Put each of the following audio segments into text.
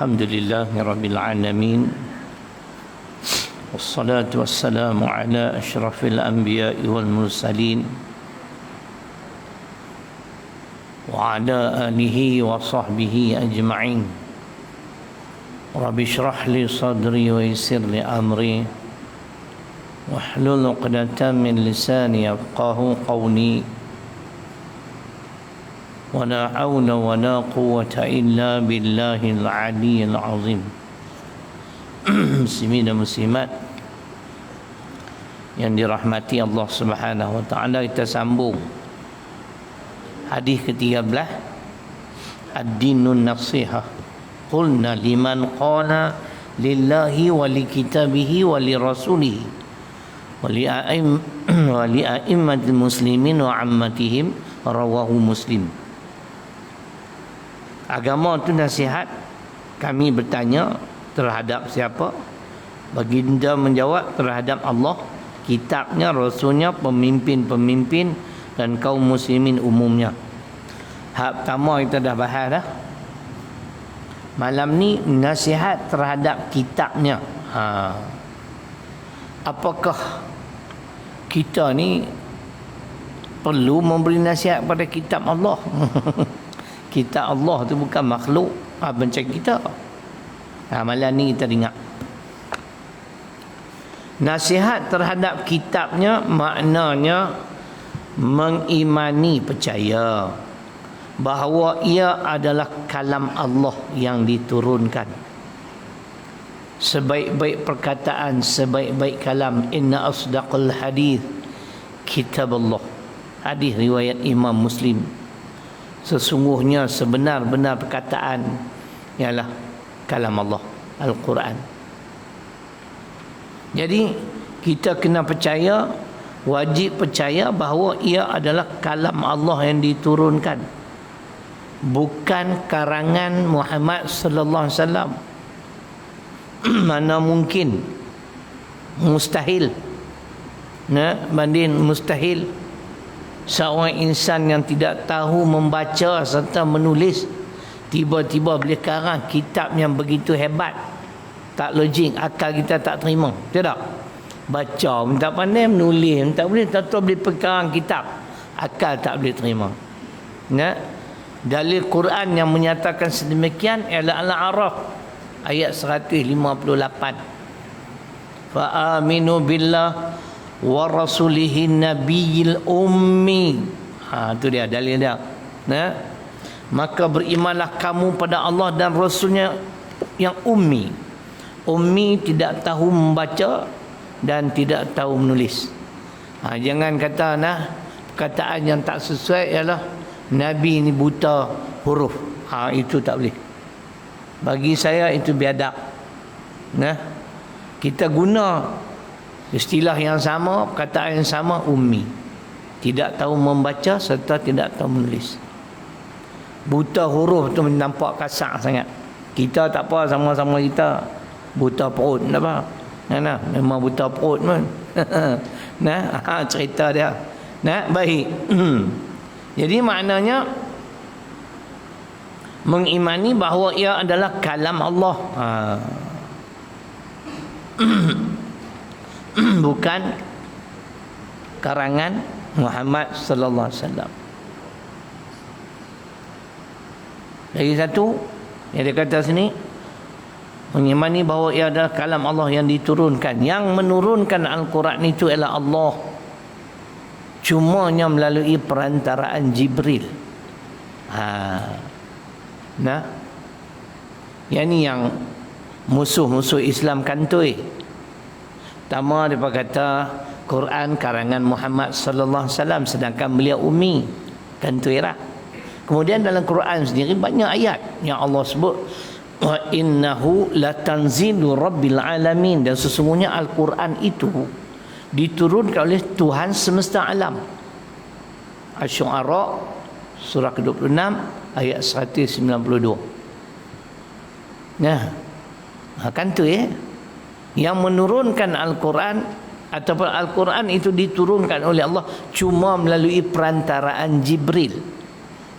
Alhamdulillahi Rabbil Alamin. Wassalatu wassalamu ala ashrafil anbiya'i wal mursalin wa ala alihi wa sahbihi ajma'in. Rabbi shrah li sadri wa yassir li amri wahlul 'uqdatam min lisani yafqahu qawli. ولا حول ولا قوة إلا بالله العلي العظيم. Muslimin dan muslimat yang dirahmati Allah Subhanahu wa taala, kita sambung hadis ke-13, ad-dinun nasihah. Qulna liman qala lillahi wa li kitabihi wa li rasulihi wa li a'immatil muslimin wa ammatihim, rawahu Muslim. Agama itu nasihat. Kami bertanya terhadap siapa? Baginda menjawab terhadap Allah, kitabnya, rasulnya, pemimpin-pemimpin dan kaum muslimin umumnya. Hak pertama kita dah bahas dah. Malam ni nasihat terhadap kitabnya. Apakah kita ni perlu memberi nasihat pada kitab Allah? Kitab Allah tu bukan makhluk macam kita. Malam ni kita dengar nasihat terhadap kitabnya, maknanya mengimani, percaya bahawa ia adalah kalam Allah yang diturunkan, sebaik-baik perkataan, sebaik-baik kalam. Inna asdaqal hadith kitab Allah. Hadis riwayat Imam Muslim. Sesungguhnya sebenar-benar perkataan ialah kalam Allah, Al-Quran. Jadi kita kena percaya, wajib percaya bahawa ia adalah kalam Allah yang diturunkan, bukan karangan Muhammad sallallahu alaihi wasallam. Mana mungkin, mustahil. Banding mustahil seorang insan yang tidak tahu membaca serta menulis tiba-tiba boleh karang kitab yang begitu hebat. Tak logik, akal kita tak terima. Tidak. Baca pun tak pandai, menulis pun tak boleh, tak boleh perkarang kitab. Akal tak boleh terima. Dalil Quran yang menyatakan sedemikian ialah Al-A'raf ayat 158. Fa aminu billah wa rasulihi nabiyil ummi. Itu dia dalil dia. Maka berimanlah kamu pada Allah dan rasulnya yang ummi. Ummi tidak tahu membaca dan tidak tahu menulis. Jangan kata perkataan yang tak sesuai ialah Nabi ni buta huruf. Itu tak boleh. Bagi saya itu biadab. Kita guna istilah yang sama, perkataan yang sama, ummi. Tidak tahu membaca serta tidak tahu menulis. Buta huruf tu nampak kasar sangat. Kita tak apa, sama-sama kita buta perut, tak apa. Memang buta perut pun. Cerita dia. Baik. Jadi maknanya mengimani bahawa ia adalah kalam Allah. Bukan karangan Muhammad sallallahu alaihi wasallam. Lagi satu yang dia kata sini, mengimani bahawa ia adalah kalam Allah yang diturunkan. Yang menurunkan Al-Quran itu ialah Allah, cumanya melalui perantaraan Jibril. Yang ni yang musuh-musuh Islam kantoi. Pertama dia kata Quran karangan Muhammad sallallahu alaihi wasallam, sedangkan beliau ummi. Kantuilah. Kemudian dalam Quran sendiri banyak ayat yang Allah sebut wa innahu latanzilu rabbil alamin, dan sesungguhnya Al-Quran itu diturunkan oleh Tuhan semesta alam. Asy-Syu'ara surah ke-26 ayat 192. Kan tu yang menurunkan Al-Quran ataupun Al-Quran itu diturunkan oleh Allah cuma melalui perantaraan Jibril.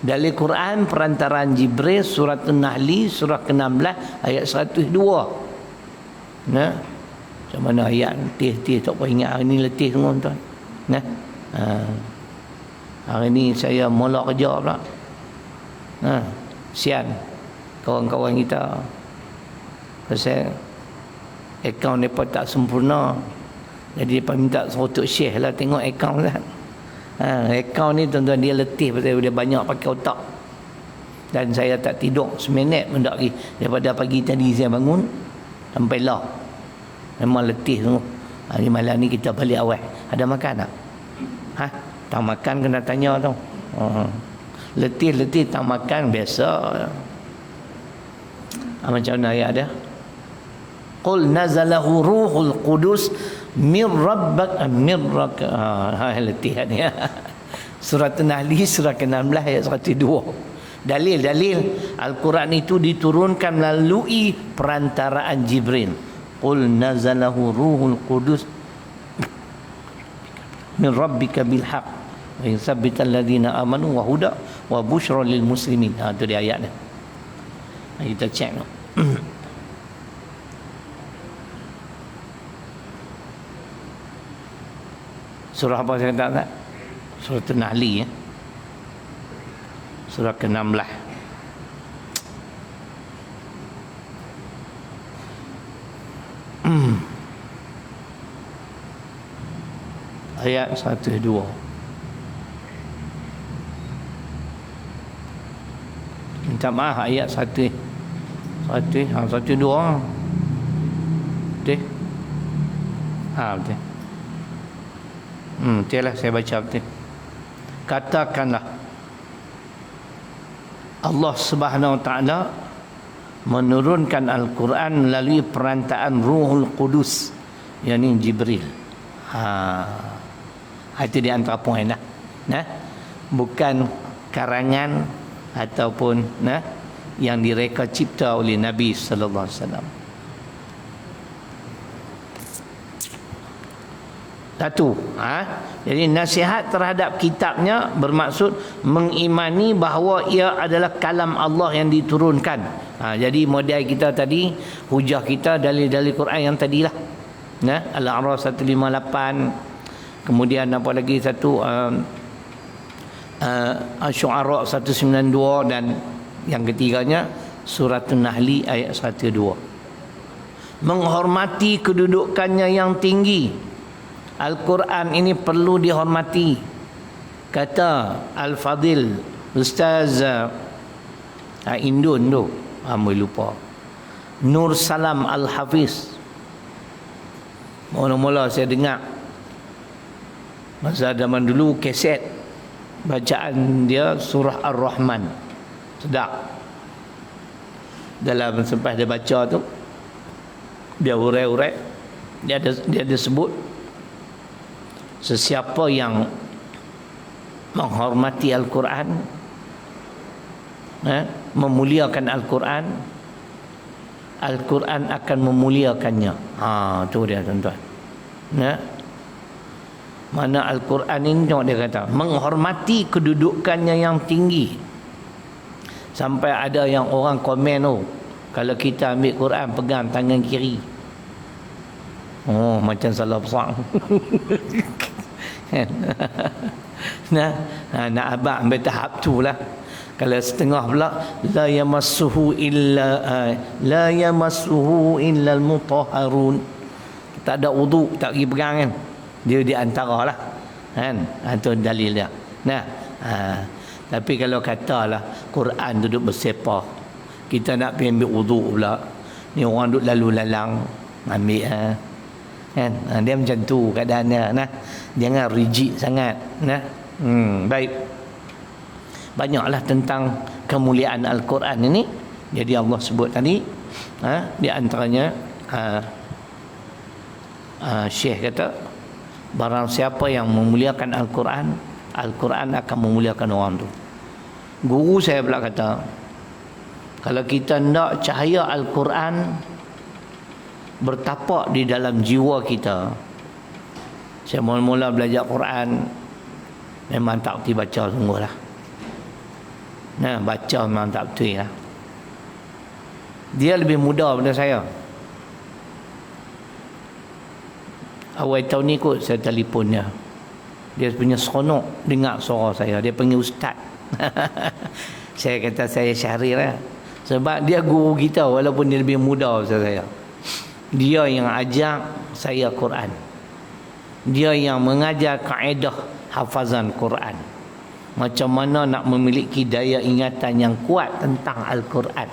Dalil Quran perantaraan Jibril, surah An-Nahl surah ke-16 ayat 102. Nah, macam mana ayat letih tak apa ingat hari ni letih semua tuan. Nah. Hari ni saya mula kerja pula. Sian kawan-kawan kita. Pasal akaun mereka tak sempurna. Jadi mereka minta untuk share lah tengok akaun lah. Akaun ni tuan-tuan dia letih pasal dia banyak pakai otak. Dan saya tak tidur seminit pun tak lagi. Daripada pagi tadi saya bangun sampai lah. Memang letih semua. Ni malam ni kita balik awal. Ada makan tak? Tak makan kena tanya tau. Letih tak makan biasa. Macam mana ayat dia? Qul nazalahu ruhul qudus min rabbak letih ni. Surah An-Nahl surah ke-16 ayat 102. Dalil Al-Quran itu diturunkan melalui perantaraan Jibril. Qul nazalahu ruhul qudus min rabbika bil haqq wa yusabbital ladzina amanu wa huda wa busyra lil muslimin. Itu dia ayat dia. Kita cek no. Surah apa saya kata tak? Surah An-Nahl ya. Surah ke-16. Ayat 102. Minta maaf ayat 1. 1 2. Betul? Betul. Betul lah saya baca betul. Katakanlah Allah Subhanahu Wa Taala menurunkan Al-Quran melalui perantaraan Ruhul Qudus, yakni Jibril. Itu di antara poin lah. Bukan karangan ataupun yang direka cipta oleh Nabi sallallahu alaihi wasallam. Satu, jadi nasihat terhadap kitabnya bermaksud mengimani bahawa ia adalah kalam Allah yang diturunkan. Jadi model kita tadi, hujah kita dalil-dalil Quran yang tadilah. Al-A'raf 158. Kemudian apa lagi satu, Asy-Syu'ara 192, dan yang ketiganya surah An-Nahl ayat 102. Menghormati kedudukannya yang tinggi. Al-Quran ini perlu dihormati. Kata Al-Fadil Ustaz Indun tu, boleh lupa, Nur Salam Al-Hafiz. Mula-mula saya dengar masa zaman dulu kaset bacaan dia surah Ar-Rahman. Sedap. Dalam selepas dia baca tu, dia urai-urai, dia ada sebut sesiapa yang menghormati Al-Quran, memuliakan Al-Quran, Al-Quran akan memuliakannya. Tu dia tuan-tuan. Mana Al-Quran ini tengok dia kata menghormati kedudukannya yang tinggi. Sampai ada yang orang komen, kalau kita ambil Quran pegang tangan kiri, macam salah besar. Nak abang ambil tahap tu lah. Kalau setengah pula la yamassuhu illa al-mutahharun, tak ada wudu, tak pergi pegang kan, dia di antara lah kan. Itu dalil dia. Tapi kalau katalah Quran duduk bersepah, kita nak pergi ambil wudu pula, ni orang duduk lalu lalang ambil kan. Dia macam tu keadaannya. Jangan rigid sangat. Baik. Banyaklah tentang kemuliaan Al-Quran ini. Jadi Allah sebut tadi, di antaranya Syekh kata, barang siapa yang memuliakan Al-Quran, Al-Quran akan memuliakan orang tu. Guru saya pula kata, kalau kita nak cahaya Al-Quran bertapak di dalam jiwa kita. Saya mula-mula belajar Quran memang tak kerti baca sungguh lah. Nah, baca memang tak betul lah. Dia lebih muda daripada saya. Awal tahun ni kot saya telefon dia. Dia punya seronok dengar suara saya. Dia panggil ustaz. Saya kata saya Syahrir lah. Sebab dia guru kita walaupun dia lebih muda daripada saya. Dia yang ajar saya Quran. Dia yang mengajar kaedah hafazan Quran. Macam mana nak memiliki daya ingatan yang kuat tentang Al-Quran.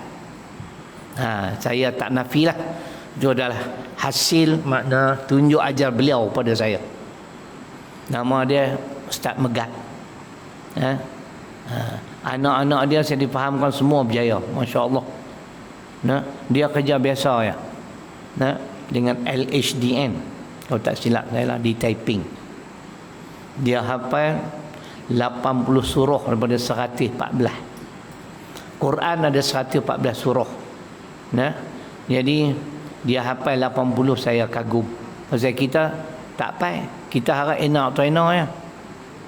Saya tak nafilah. Itu adalah hasil makna tunjuk ajar beliau pada saya. Nama dia Ustaz Megat. Anak-anak dia saya difahamkan semua berjaya, masya-Allah. Dia kerja biasa ya. Dengan LHDN. Kalau tak silap saya lah, di Taiping. Dia hafal 80 surah daripada 114. Quran ada 114 surah. Jadi dia hafal 80, saya kagum. Pasal kita tak hafal. Kita harap enak atau enak ya.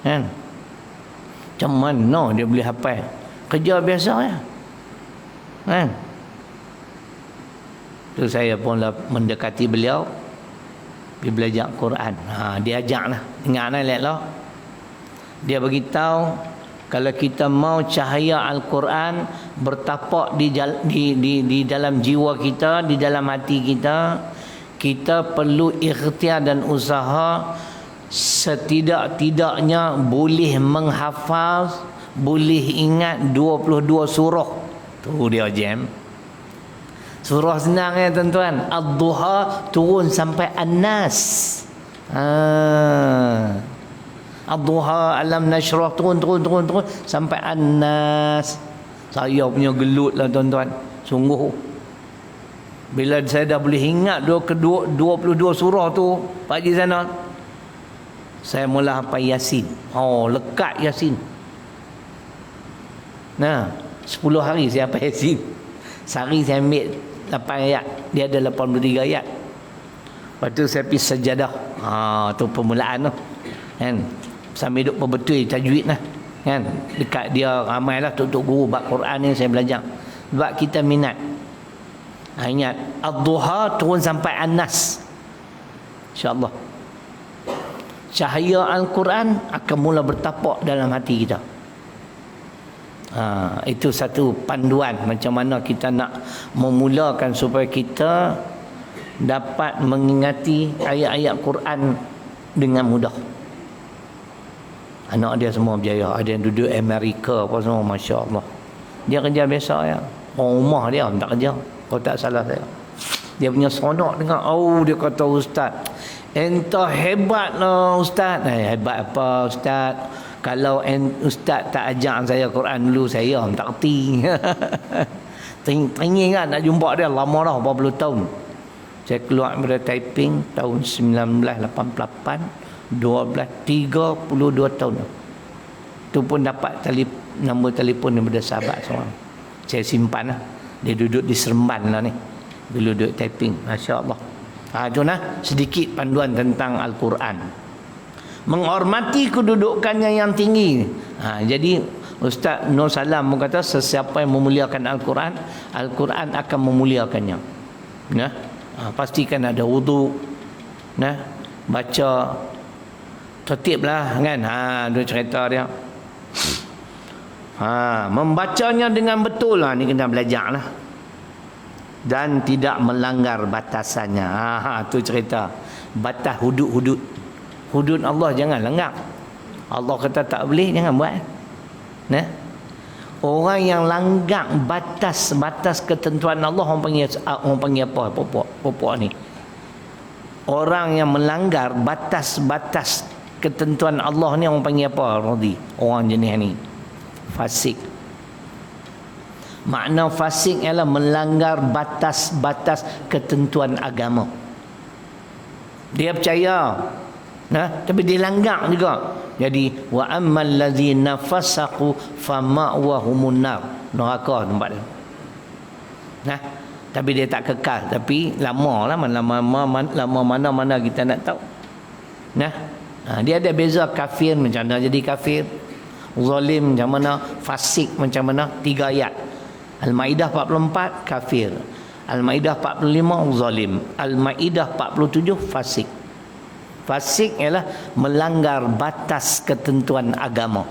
Kan? Macam mana dia boleh hafal? Kerja biasa ya. Kan? Tu saya pun mendekati beliau. Dia belajar Quran. Dia ajaklah. Ingatlah lihatlah. Dia beritahu kalau kita mau cahaya Al-Quran bertapak di dalam jiwa kita, di dalam hati kita, kita perlu ikhtiar dan usaha setidak-tidaknya boleh menghafaz, boleh ingat 22 surah. Tu dia jam. Surah senang ya tuan-tuan. Ad-Duha turun sampai An-Nas. Ad-Duha, Alam Nashrah turun sampai An-Nas. Saya punya gelut lah tuan-tuan. Sungguh. Bila saya dah boleh ingat 22 surah tu, Pak Haji sana, saya mula hafal Yasin. Lekat Yasin. 10 hari saya hafal Yasin. Sehari saya ambil 8 ayat. Dia ada 83 ayat. Lepas tu saya pergi sajadah. Tu permulaan tu. Kan? Sambil duduk berbetul tajwid lah. Kan? Dekat dia ramai lah tok-tok guru bab Quran ni saya belajar. Sebab kita minat. Ingat Ad-Duha turun sampai An-Nas. InsyaAllah cahaya Al-Quran akan mula bertapak dalam hati kita. Itu satu panduan macam mana kita nak memulakan supaya kita dapat mengingati ayat-ayat Quran dengan mudah. Anak dia semua berjaya. Ada yang duduk Amerika apa semua, masya Allah. Dia kerja biasa ya. Orang rumah dia tak kerja. Kalau tak salah saya. Dia punya seronok dengar. Dia kata, ustaz, entah hebat lah ustaz. Hebat apa ustaz? Kalau ustaz tak ajar saya Quran dulu, saya tak kerti. Teringin kan nak jumpa dia. Lama dah, 40 tahun. Saya keluar daripada Taiping tahun 1988. 32 tahun. Tu pun dapat nombor telefon daripada sahabat seorang. Saya simpan lah. Dia duduk di Seremban lah ni. Dulu duduk Taiping. Masya Allah. Itu nah sedikit panduan tentang Al-Quran. Menghormati kedudukannya yang tinggi. Jadi Ustaz Nur Salam pun kata, sesiapa yang memuliakan Al-Quran, Al-Quran akan memuliakannya. Pastikan ada wudu. Baca tertib lah kan. Dia cerita dia. Membacanya dengan betul lah. Ni kena belajar lah. Dan tidak melanggar batasannya. Tu cerita. Batas hudud-hudud. Hudud Allah jangan langgar. Allah kata tak boleh, jangan buat. Orang yang langgar batas-batas ketentuan Allah, orang panggil apa? Popok ni. Orang yang melanggar batas-batas ketentuan Allah ni orang panggil apa? Radhi. Orang jenis ni fasik. Makna fasik ialah melanggar batas-batas ketentuan agama. Dia percaya, tapi dia langgar juga. Jadi wa ammal ladzina fasaqu fama'wahumun nar. Neraka tempat dia. Tapi dia tak kekal. Tapi lama mana kita nak tahu. Dia ada beza kafir, macam mana jadi kafir, zalim macam mana, fasik macam mana, 3 ayat. Al-Maidah 44 kafir, Al-Maidah 45 zalim, Al-Maidah 47 fasik. Fasik ialah melanggar batas ketentuan agama.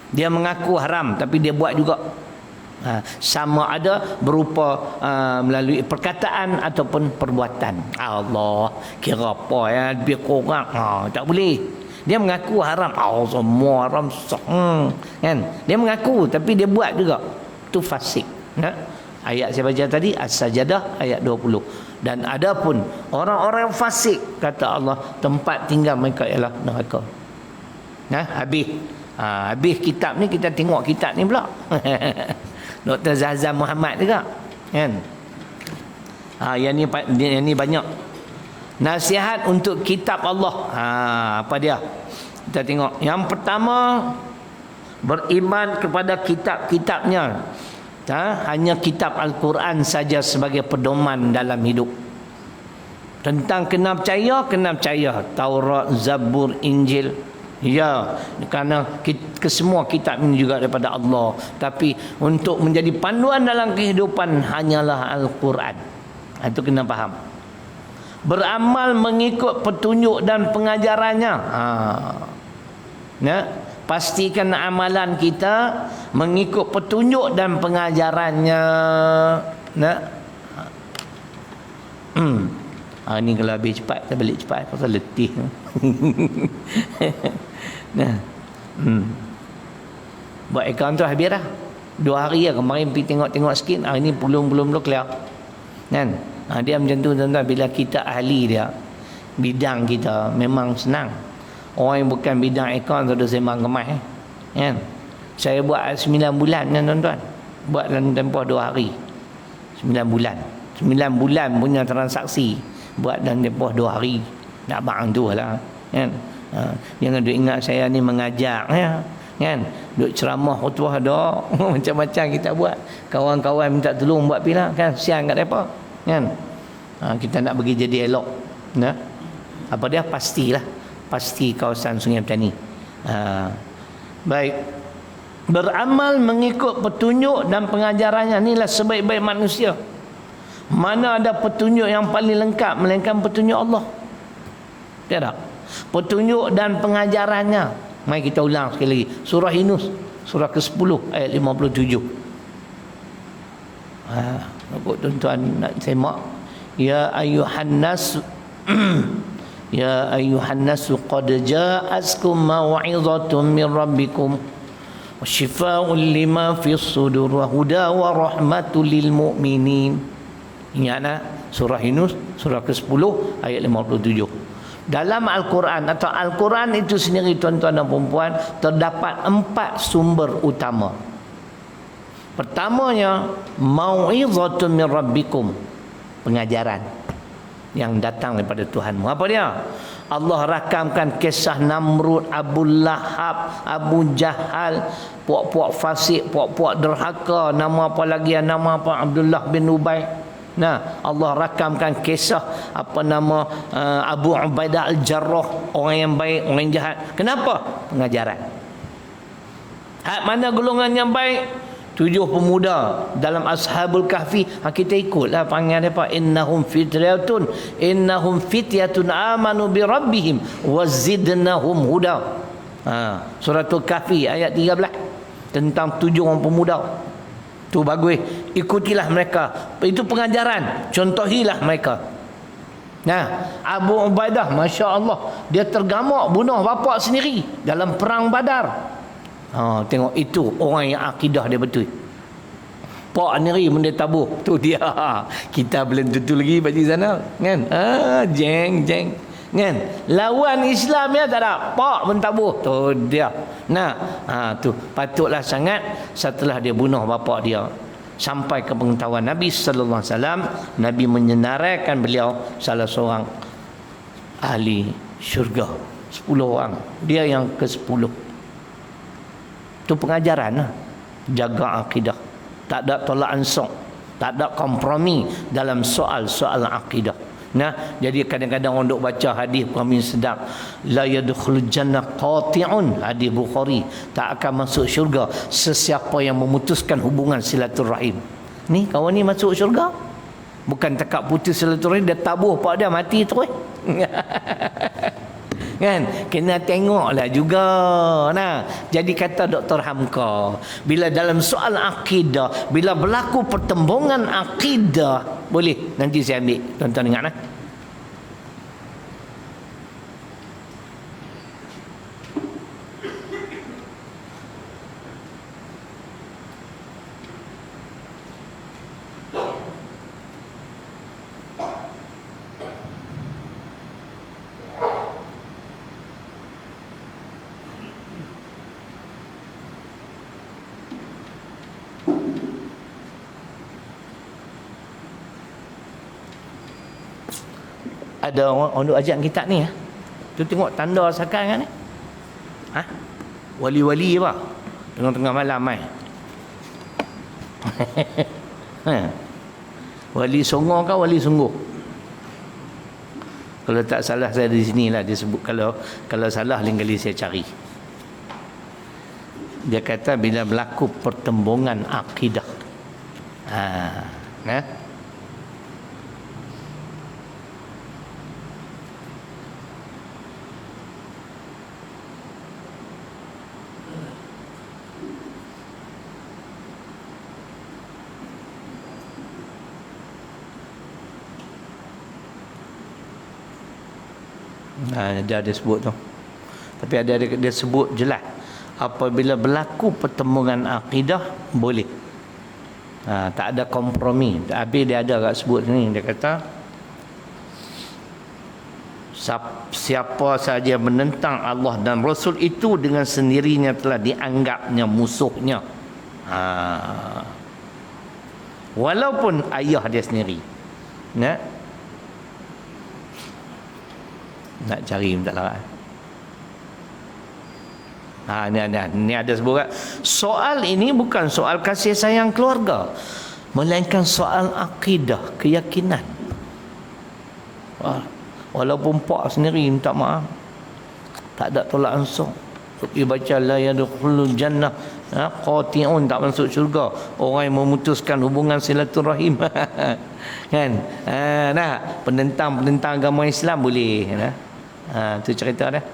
Dia mengaku haram tapi dia buat juga. Sama ada berupa melalui perkataan ataupun perbuatan. Allah, kira apa ya, lebih kurang. Tak boleh. Dia mengaku haram. Semua haram. Kan? Dia mengaku tapi dia buat juga. Itu fasik. Ayat saya baca tadi As-Sajdah ayat 20. Dan adapun orang-orang fasik, kata Allah, tempat tinggal mereka ialah neraka. Habis kitab ni, kita tengok kitab ni pula. Dr. Zazam Muhammad juga kan. Yang ni banyak nasihat untuk kitab Allah. Apa dia? Kita tengok. Yang pertama, beriman kepada kitab-kitabnya. Hanya kitab Al-Quran saja sebagai pedoman dalam hidup. Tentang kena percaya Taurat, Zabur, Injil. Ya, kerana kesemua kitab ini juga daripada Allah. Tapi untuk menjadi panduan dalam kehidupan hanyalah Al-Quran. Itu kena faham. Beramal mengikut petunjuk dan pengajarannya. Pastikan amalan kita mengikut petunjuk dan pengajarannya. Ni kalau habis cepat, kita balik cepat pasal letih. Buat akaun tu habis dah. 2 hari lah. Kemarin pergi tengok-tengok sikit. Hari ni belum clear. Kan? Dia macam tu tuan-tuan. Bila kita ahli dia, bidang kita memang senang. Orang yang bukan bidang akaun tu dah sembang kemas. Kan? Saya buat 9 bulan kan tuan-tuan. Buat dalam tempoh 2 hari. 9 bulan. 9 bulan punya transaksi. Buat dalam tempoh 2 hari. Nak bang tu lah. Kan? Jangan duk ingat saya ni mengajar ya. Kan? Duk ceramah khutbah dah. Macam-macam kita buat. Kawan-kawan minta tolong buat pila kan, siang kat depa. Kan? Kita nak bagi jadi elok. Apa dia? Pastilah. Pasti kawasan Sungai Petani. Baik. Beramal mengikut petunjuk dan pengajarannya. Inilah sebaik-baik manusia. Mana ada petunjuk yang paling lengkap melainkan petunjuk Allah? Tidak. Petunjuk dan pengajarannya. Mari kita ulang sekali lagi. Surah Yunus, surah ke-10 ayat 57. Tuan-tuan nak semak. Ya ayuhan nas Ya ayuhan nas qad ja'askum mau'izatun min rabbikum wa shifaa'un lima fis sudur wa huda wa rahmatul lil mu'minin. Ingatlah surah Yunus surah ke-10 ayat 57. Dalam Al-Quran atau Al-Quran itu sendiri tuan-tuan dan puan-puan terdapat 4 sumber utama. Pertamanya mau'izatun min rabbikum, pengajaran yang datang daripada Tuhanmu. Apa dia? Allah rakamkan kisah Namrud, Abu Lahab, Abu Jahal, puak-puak fasik, puak-puak derhaka, nama apa lagi, nama apa, Abdullah bin Ubay. Allah rakamkan kisah Abu Ubaidah Al-Jarrah, orang yang baik, orang yang jahat. Kenapa? Pengajaran. Mana golongan yang baik? 7 pemuda dalam Ashabul Kahfi. Kita ikutlah panggil apa? Innahum fityatun amanu bi rabbihim wazidnahum huda. Suratul Kahfi ayat 13 tentang 7 orang pemuda. Tu bagus, ikutilah mereka. Itu pengajaran, contohilah mereka. Abu Ubaidah, Masya Allah, dia tergamak bunuh bapa sendiri dalam perang Badar. Tengok itu orang yang akidah dia betul. Pak sendiri benda tabuh. Tu dia. Kita belum tentu lagi bagi sana, kan? Jeng kan? Lawan Islam ya tak ada. Pak pun tabuh. Tu dia. Tu patutlah sangat setelah dia bunuh bapa dia sampai ke pengetahuan Nabi sallallahu alaihi wasallam. Nabi menyenaraikan beliau salah seorang ahli syurga. 10 orang. Dia yang ke-10. Itu pengajaran lah. Jaga akidah. Tak ada tolak ansur, tak ada kompromi dalam soal-soal akidah. Nah, jadi kadang-kadang orang duk baca hadis paling sedap, la yadkhulul jannah qati'un, hadis Bukhari, tak akan masuk syurga sesiapa yang memutuskan hubungan silaturahim. Ni kawan ni masuk syurga bukan tekak putus silaturahim, dia tabuh pak dia mati terus. Kan, kena tengoklah juga. Nah, jadi kata Dr. Hamka, bila dalam soal akidah, bila berlaku pertembungan akidah, boleh nanti saya ambil, tuan-tuan ingat lah. Ada orang duk ajak kitab ni tu, tengok tanda sakan kan ni. Wali-wali apa tengah-tengah malam wali songo ke wali sungguh? Kalau tak salah saya di sinilah disebut, kalau salah lain kali saya cari. Dia kata bila berlaku pertembungan akidah. Dia ada sebut tu. Tapi dia sebut jelas, apabila berlaku pertembungan akidah boleh. Tak ada kompromi. Habis dia ada kat sebut ni, dia kata siapa saja menentang Allah dan Rasul itu dengan sendirinya telah dianggapnya musuhnya. Walaupun ayah dia sendiri. Nak cari tak larat. Ni ada sebut kat. Soal ini bukan soal kasih sayang keluarga, melainkan soal akidah, keyakinan. Walaupun pak sendiri minta maaf, tak ada tolak ansur, pergi baca la yadkhulul jannah qati'un, tak masuk syurga orang yang memutuskan hubungan silaturahim. Kan? Penentang agama Islam boleh. Tu cerita dah.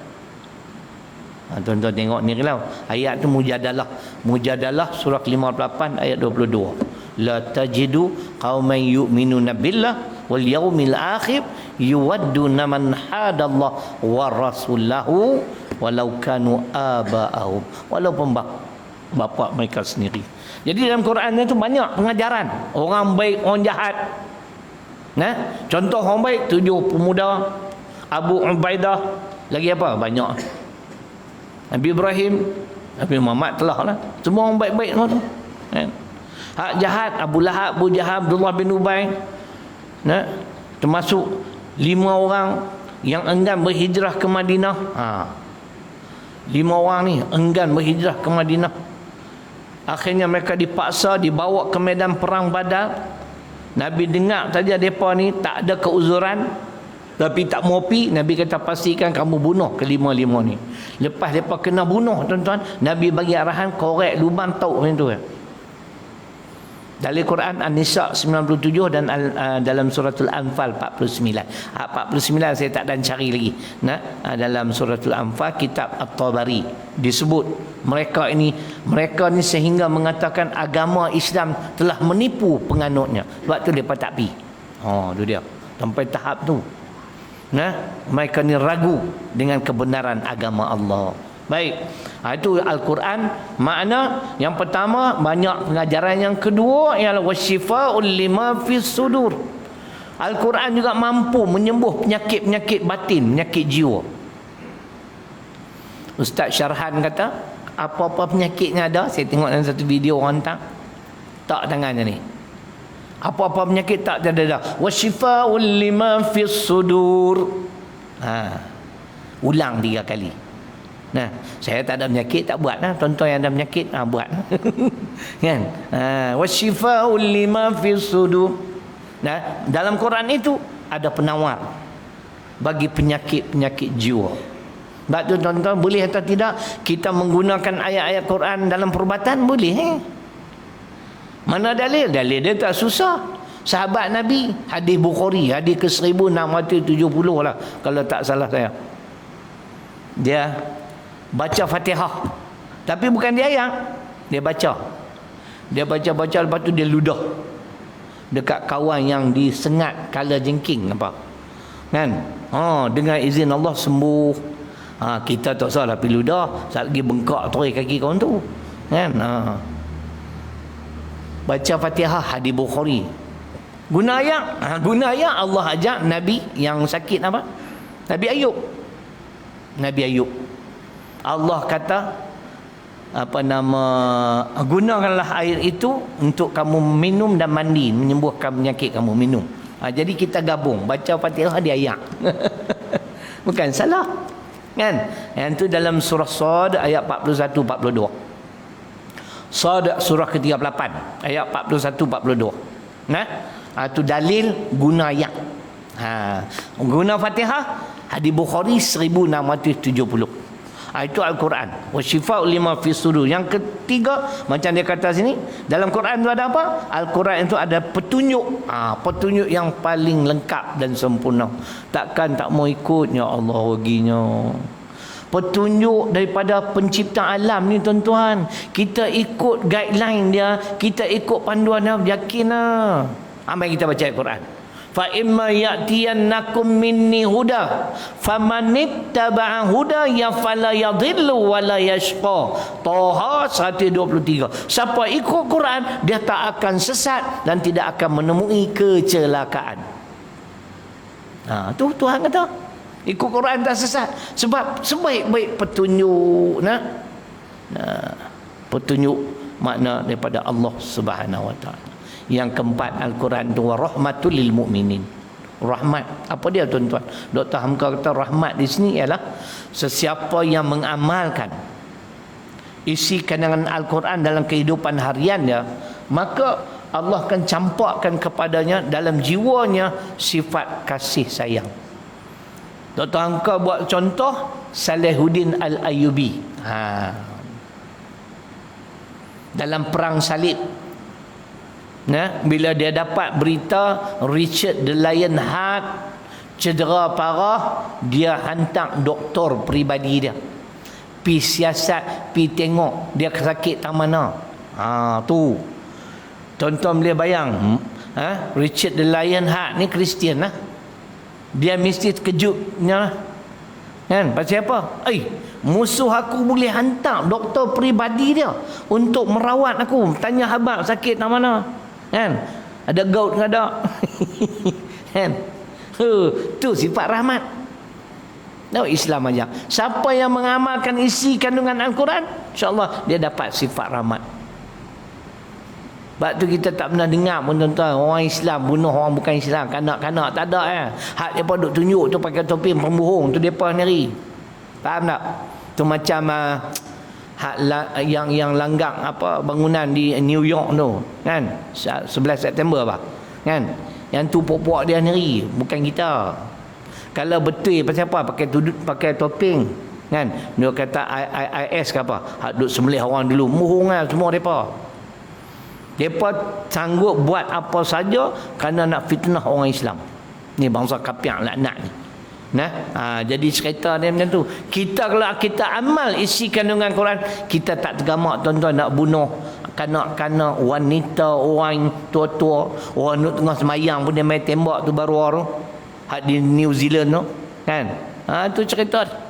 Tuan-tuan tengok ni lah. Ayat tu Mujadalah surah 58 ayat 22. La tajidu qauman yu'minuna billah wal yaumil akhir yuwadduna man hadallah wa rasulahu walau kanu aba'ahum, walaupun bapa mereka sendiri. Jadi dalam Quran itu banyak pengajaran orang baik, orang jahat. Contoh orang baik 7 pemuda, Abu Ubaidah, lagi apa? Banyak. Nabi Ibrahim, Nabi Muhammad telah lah. Semua orang baik-baik semua tu. Hak jahat, Abu Lahab, Abu Jahal, Abdullah bin Ubay. Termasuk 5 orang yang enggan berhijrah ke Madinah. 5 orang ni enggan berhijrah ke Madinah. Akhirnya mereka dipaksa dibawa ke medan perang Badar. Nabi dengar saja mereka ni tak ada keuzuran, tapi tak mau pi. Nabi kata pastikan kamu bunuh kelima-lima ni. Lepas mereka kena bunuh, tuan-tuan, Nabi bagi arahan korek lubang tauk macam tu. Dalam Quran An-Nisa 97 dan dalam suratul Anfal 49. 49 saya tak dan cari lagi. Dalam suratul Anfal kitab At-Tabari disebut mereka ni sehingga mengatakan agama Islam telah menipu penganutnya. Sebab tu depa tak pi. Tu dia. Sampai tahap tu. Mereka ni ragu dengan kebenaran agama Allah. Baik. Itu Al-Quran. Makna yang pertama banyak pengajaran, yang kedua ialah wasyifa'ul lima fis sudur. Al-Quran juga mampu menyembuh penyakit-penyakit batin, penyakit jiwa. Ustaz Syarhan kata apa-apa penyakitnya ada, saya tengok dalam satu video orang tak tangannya ni. Apa-apa penyakit tak ada. Wasyifa'ul lima fis sudur. Ulang 3 kali. Saya tak ada penyakit, tak buat lah. Tuan-tuan yang ada penyakit, buat. Kan? Wasyifa'ul lima fis sudur. Dalam Quran itu ada penawar bagi penyakit-penyakit jiwa. Sebab tu tuan-tuan, boleh atau tidak kita menggunakan ayat-ayat Quran dalam perubatan? Boleh. Mana dalil? Dalil dia tak susah. Sahabat Nabi, hadis Bukhari, hadis ke 1670 lah kalau tak salah saya. Dia baca Fatihah, tapi bukan dia ayat, dia baca. Dia baca lepas tu dia ludah dekat kawan yang disengat kala jengking apa. Kan? Dengan izin Allah sembuh. Kita tak salah pergi ludah, saat lagi bengkak terus kaki kawan tu. Kan? Baca Fatihah, hadis Bukhari. Guna ayat Allah ajak Nabi yang sakit apa? Nabi Ayub. Allah kata gunakanlah air itu untuk kamu minum dan mandi, menyembuhkan penyakit kamu, minum. Jadi kita gabung baca Fatihah di ayat. Bukan salah. Kan? Yang tu dalam surah Sad ayat 41 42. Sad surah ke-38 ayat 41 42. Itu dalil guna ayat. Guna Fatihah, hadis Bukhari 1670. Itu Al-Quran. Wa syifa'u lima fi sudur. Yang ketiga, macam dia kata sini, dalam Quran itu ada apa? Al-Quran itu ada petunjuk. Petunjuk yang paling lengkap dan sempurna. Takkan tak mau ikut, ya Allah baginya. Petunjuk daripada pencipta alam ni tuan-tuan. Kita ikut guideline dia, kita ikut panduan dia, yakinlah. Mari kita baca Al-Quran. Fa imma ya'tiyannakum minni huda famanittaba'a huda ya fala yadhillu wa la yashqa. Taha 123. Siapa ikut Quran, dia tak akan sesat dan tidak akan menemui kecelakaan. Tu Tuhan kata, ikut Quran tak sesat. Sebab sebaik-baik petunjuk petunjuk makna daripada Allah Subhanahu wa taala. Yang keempat, Al-Quran itu rahmatul lil mukminin. Rahmat. Apa dia tuan-tuan? Dr. Hamka kata rahmat di sini ialah sesiapa yang mengamalkan isi kandungan Al-Quran dalam kehidupan harian dia, maka Allah akan campakkan kepadanya dalam jiwanya sifat kasih sayang. Dr. Hamka buat contoh Salahuddin Al-Ayyubi. Dalam perang salib, bila dia dapat berita Richard the Lionheart cedera parah, dia hantar doktor peribadi dia pi siasat, pi tengok dia sakit tak mana. Tu tuan-tuan boleh bayang, Richard the Lionheart ni Kristian lah. Dia mesti terkejutnya lah. Kan? Pasal apa? Musuh aku boleh hantar doktor peribadi dia untuk merawat aku. Tanya habaq sakit tak mana. Kan? Ada gout ke ada? Kan? Tu sifat rahmat. Islam aja. Siapa yang mengamalkan isi kandungan Al-Quran, insya-Allah dia dapat sifat rahmat. Sebab tu kita tak pernah dengar pun tuan-tuan, orang Islam bunuh orang bukan Islam, kanak-kanak tak ada. Hak depa duk tunjuk tu pakai topi pembohong tu depa sendiri. Faham tak? Tu macam yang langgar bangunan di New York tu, kan? 11 September apa? Kan? Yang tu puak-puak dia sendiri, bukan kita. Kalau betul pasal apa pakai topeng, kan? Dia kata IS ke apa? Hak duk sembelih orang dulu. Mohonglah semua depa. Depa sanggup buat apa saja kerana nak fitnah orang Islam. Ni bangsa kafir laknat ni. Jadi cerita dia macam tu. Kita kalau kita amal isi kandungan Quran, kita tak tergamak tuan-tuan nak bunuh kanak-kanak, wanita, orang tua-tua, orang duduk tengah semayang pun dia main tembak tu baru orang hak di New Zealand tu, kan? Tu cerita.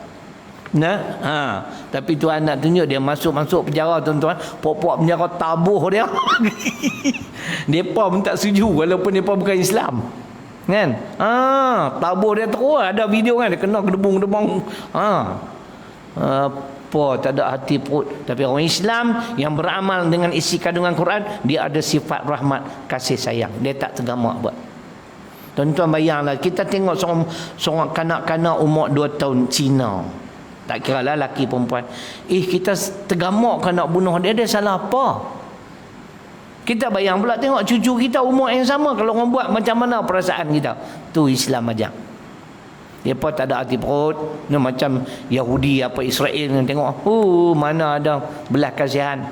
Tapi Tuhan nak tunjuk dia masuk penjara tuan-tuan, pok-pok penjara tabuh dia. Depa pun tak setuju walaupun depa bukan Islam. Kan? Tabuh dia terus, ada video kan dia kena gedebung-gedebung. Tak ada hati perut. Tapi orang Islam yang beramal dengan isi kandungan Quran, dia ada sifat rahmat, kasih sayang. Dia tak tergamak buat. Tuan-tuan bayanglah, kita tengok seorang kanak-kanak umur 2 tahun Cina. Tak kira lah lelaki perempuan. Kita tergamak kan nak bunuh dia salah apa? Kita bayang pula tengok cucu kita umur yang sama, kalau orang buat macam mana perasaan kita. Tu Islam ajar. Depa tak ada hati perut, ni macam Yahudi apa Israel ni tengok, mana ada belas kasihan.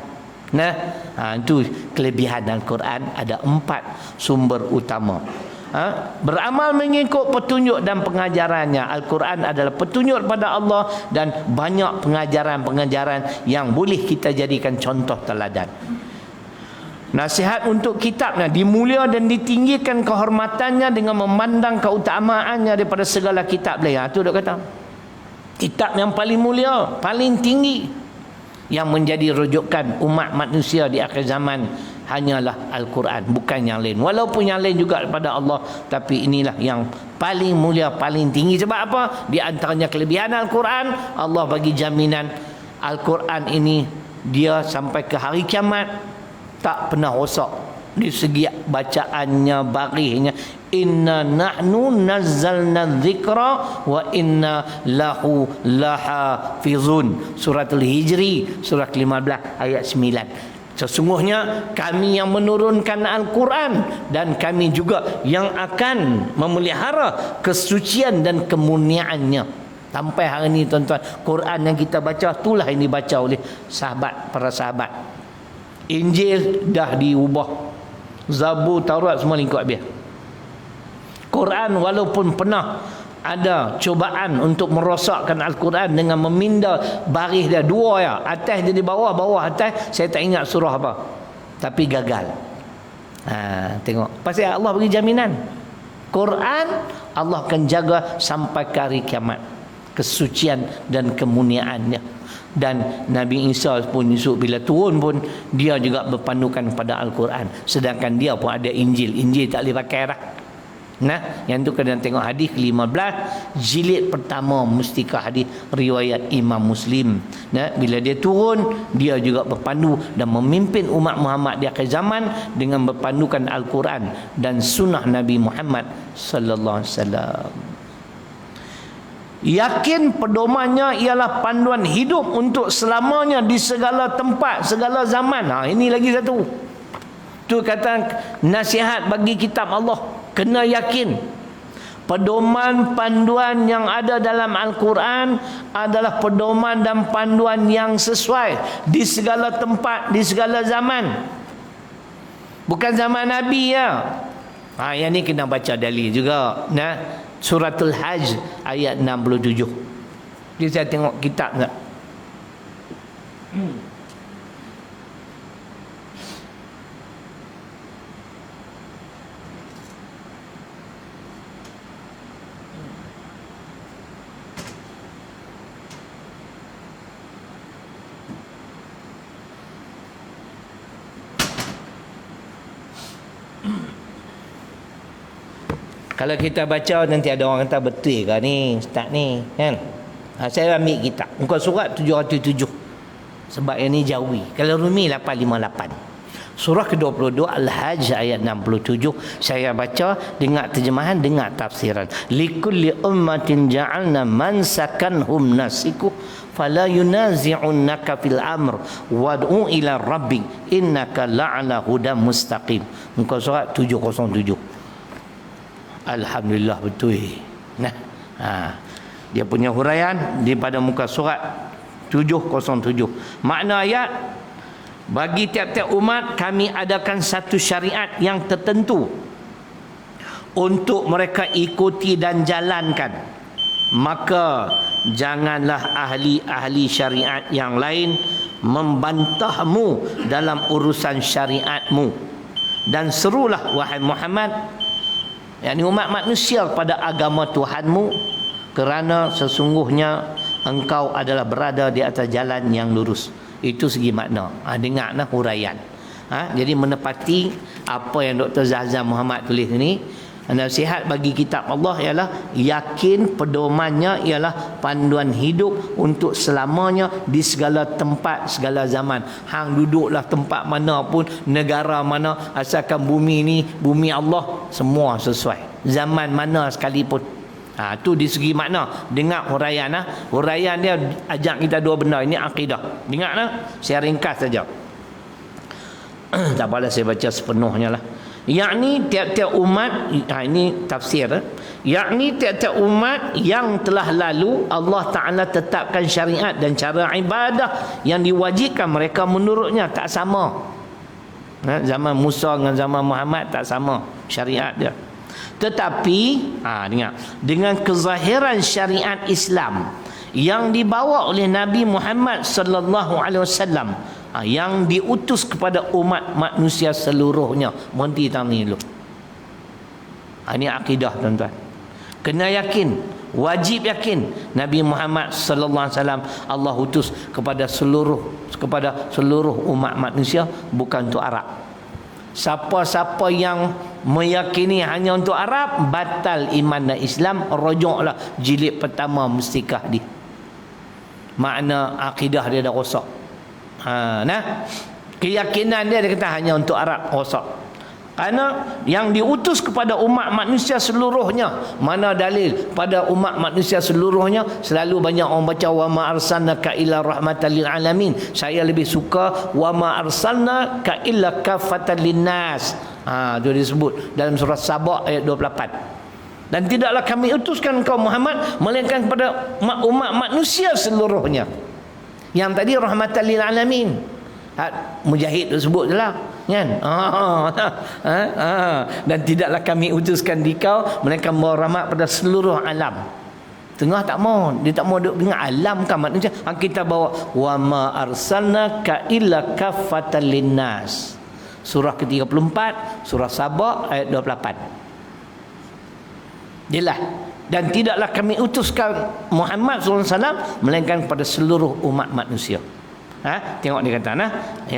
Itu kelebihan Al-Quran. Ada 4 sumber utama. Beramal mengikut petunjuk dan pengajarannya. Al-Quran adalah petunjuk pada Allah dan banyak pengajaran-pengajaran yang boleh kita jadikan contoh teladan. Nasihat untuk kitabnya, dimulia dan ditinggikan kehormatannya dengan memandang keutamaannya daripada segala kitab lain. Itu dia kata, kitab yang paling mulia, paling tinggi, yang menjadi rujukan umat manusia di akhir zaman hanyalah Al-Quran, bukan yang lain. Walaupun yang lain juga daripada Allah, tapi inilah yang paling mulia, paling tinggi. Sebab apa? Di antaranya kelebihan Al-Quran, Allah bagi jaminan Al-Quran ini dia sampai ke hari kiamat tak pernah rosak di segi bacaannya, barihnya. Inna nahnu nazzalna dzikra wa inna lahu lahafizun. Suratul Hijri surah 15 ayat 9. Sesungguhnya kami yang menurunkan Al-Quran dan kami juga yang akan memelihara kesucian dan kemurniannya. Sampai hari ini tuan-tuan, Quran yang kita baca itulah yang dibaca oleh sahabat, para sahabat. Injil dah diubah, Zabur, Taurat semua lingkup habis. Quran walaupun pernah ada cubaan untuk merosakkan Al-Quran dengan meminda baris dia dua ya, atas jadi bawah, bawah atas, saya tak ingat surah apa, tapi gagal. Tengok, pasal Allah bagi jaminan Quran Allah akan jaga sampai ke hari kiamat, kesucian dan kemuliaannya. Dan Nabi Isa pun Yusuf bila turun pun dia juga berpandukan pada Al-Quran, sedangkan dia pun ada Injil. Injil tak boleh pakai dah. Yang tu kena tengok hadis 15 jilid pertama, mustika hadis riwayat Imam Muslim. Bila dia turun, dia juga berpandu dan memimpin umat Muhammad di akhir zaman dengan berpandukan Al-Quran dan sunnah Nabi Muhammad sallallahu alaihi wasallam. Yakin pedomannya ialah panduan hidup untuk selamanya di segala tempat, segala zaman. Ini lagi satu. Tu kata nasihat bagi kitab Allah. Kena yakin pedoman panduan yang ada dalam Al-Quran adalah pedoman dan panduan yang sesuai di segala tempat, di segala zaman. Bukan zaman Nabi ya. Yang ni kena baca dalil juga. Suratul Hajj ayat 67. Jadi saya tengok kitab tak? Kalau kita baca nanti ada orang kata betul ke ni ustaz ni kan. Saya ambil kitab muka surat 707 sebab yang ni jawi. Kalau Rumi 858. Surah ke-22 Al-Hajj ayat 67. Saya baca dengar terjemahan, dengar tafsiran. Likulli ummatin ja'alna mansakanhum nasiku fala yunazi'unnaka fil amr wad'u ila rabbik innaka la'ala hudam mustaqim. Muka surat 707. Alhamdulillah betul. Dia punya huraian di pada muka surat 707. Makna ayat, bagi tiap-tiap umat kami adakan satu syariat yang tertentu untuk mereka ikuti dan jalankan. Maka janganlah ahli-ahli syariat yang lain membantahmu dalam urusan syariatmu, dan serulah wahai Muhammad, yakni umat manusia, pada agama Tuhanmu, kerana sesungguhnya engkau adalah berada di atas jalan yang lurus. Itu segi makna. Dengarlah huraian. Jadi menepati apa yang Dr. Zahzan Muhammad tulis ini. Nasihat bagi kitab Allah ialah yakin pedomannya ialah panduan hidup untuk selamanya di segala tempat, segala zaman. Hang duduklah tempat mana pun, negara mana, asalkan bumi ni bumi Allah, semua sesuai. Zaman mana sekalipun. Tu di segi makna. Dengar huraian. Huraian dia ajak kita dua benda. Ini akidah. Dengarlah, saya ringkas saja. Tak apalah, saya baca sepenuhnya lah. Yakni tiap-tiap umat, ini tafsir, yakni tiap-tiap umat yang telah lalu Allah Ta'ala tetapkan syariat dan cara ibadah yang diwajibkan mereka menurutnya tak sama. Zaman Musa dengan zaman Muhammad tak sama syariat dia. Tetapi dengar, dengan kezahiran syariat Islam yang dibawa oleh Nabi Muhammad sallallahu alaihi wasallam, yang diutus kepada umat manusia seluruhnya. Berhenti tang ni dulu. Ini akidah tuan-tuan. Kena yakin, wajib yakin Nabi Muhammad sallallahu alaihi wasallam Allah utus kepada seluruh umat manusia, bukan untuk Arab. Siapa-siapa yang meyakini hanya untuk Arab, batal iman dan Islam. Rujuklah jilid pertama Mustikah dia. Makna akidah dia dah rosak. Keyakinan dia kata hanya untuk Arab, rosak. Kerana yang diutus kepada umat manusia seluruhnya, mana dalil pada umat manusia seluruhnya? Selalu banyak orang baca wa ma arsalnaka illa rahmatan lil alamin. Saya lebih suka wa ma arsalnaka illa kafatan linnas. Itu disebut dalam surah Sabah ayat 28. Dan tidaklah kami utuskan engkau Muhammad melainkan kepada umat manusia seluruhnya. Yang tadi rahmatan lil alamin. Mujahid tu sebut je lah, kan? Dan tidaklah kami utuskan di kau melainkan membawa rahmat pada seluruh alam. Tengah tak mau, dia tak mau dengar alam kan manusia. Kita bawa wa ma arsalnaka illa kaffatan linnas. Surah ke-34, surah Sabah ayat 28. Jelas. Dan tidaklah kami utuskan Muhammad SAW melainkan kepada seluruh umat manusia. Tengok dia kata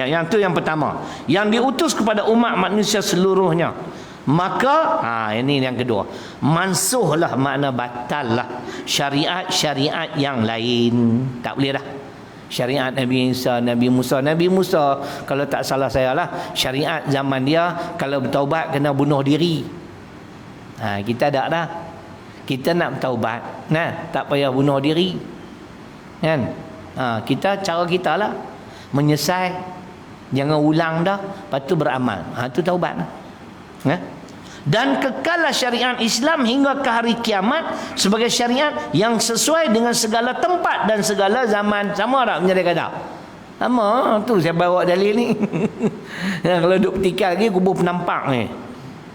yang tu yang pertama, yang diutus kepada umat manusia seluruhnya. Maka ini yang kedua, mansuhlah, makna batallah syariat-syariat yang lain. Tak boleh dah. Syariat Nabi Isa, Nabi Musa kalau tak salah saya lah, syariat zaman dia kalau bertaubat kena bunuh diri. Kita tak dah. Kita nak bertaubat, tak payah bunuh diri, kan? Kita cara kita lah menyesal, jangan ulang dah, lepas tu beramal. Tu taubat lah. Dan kekallah syariat Islam hingga ke hari kiamat sebagai syariat yang sesuai dengan segala tempat dan segala zaman. Sama tak menjadi kata? Sama. Tu saya bawa dalil ni. Kalau duduk petikal lagi kubur penampak ni,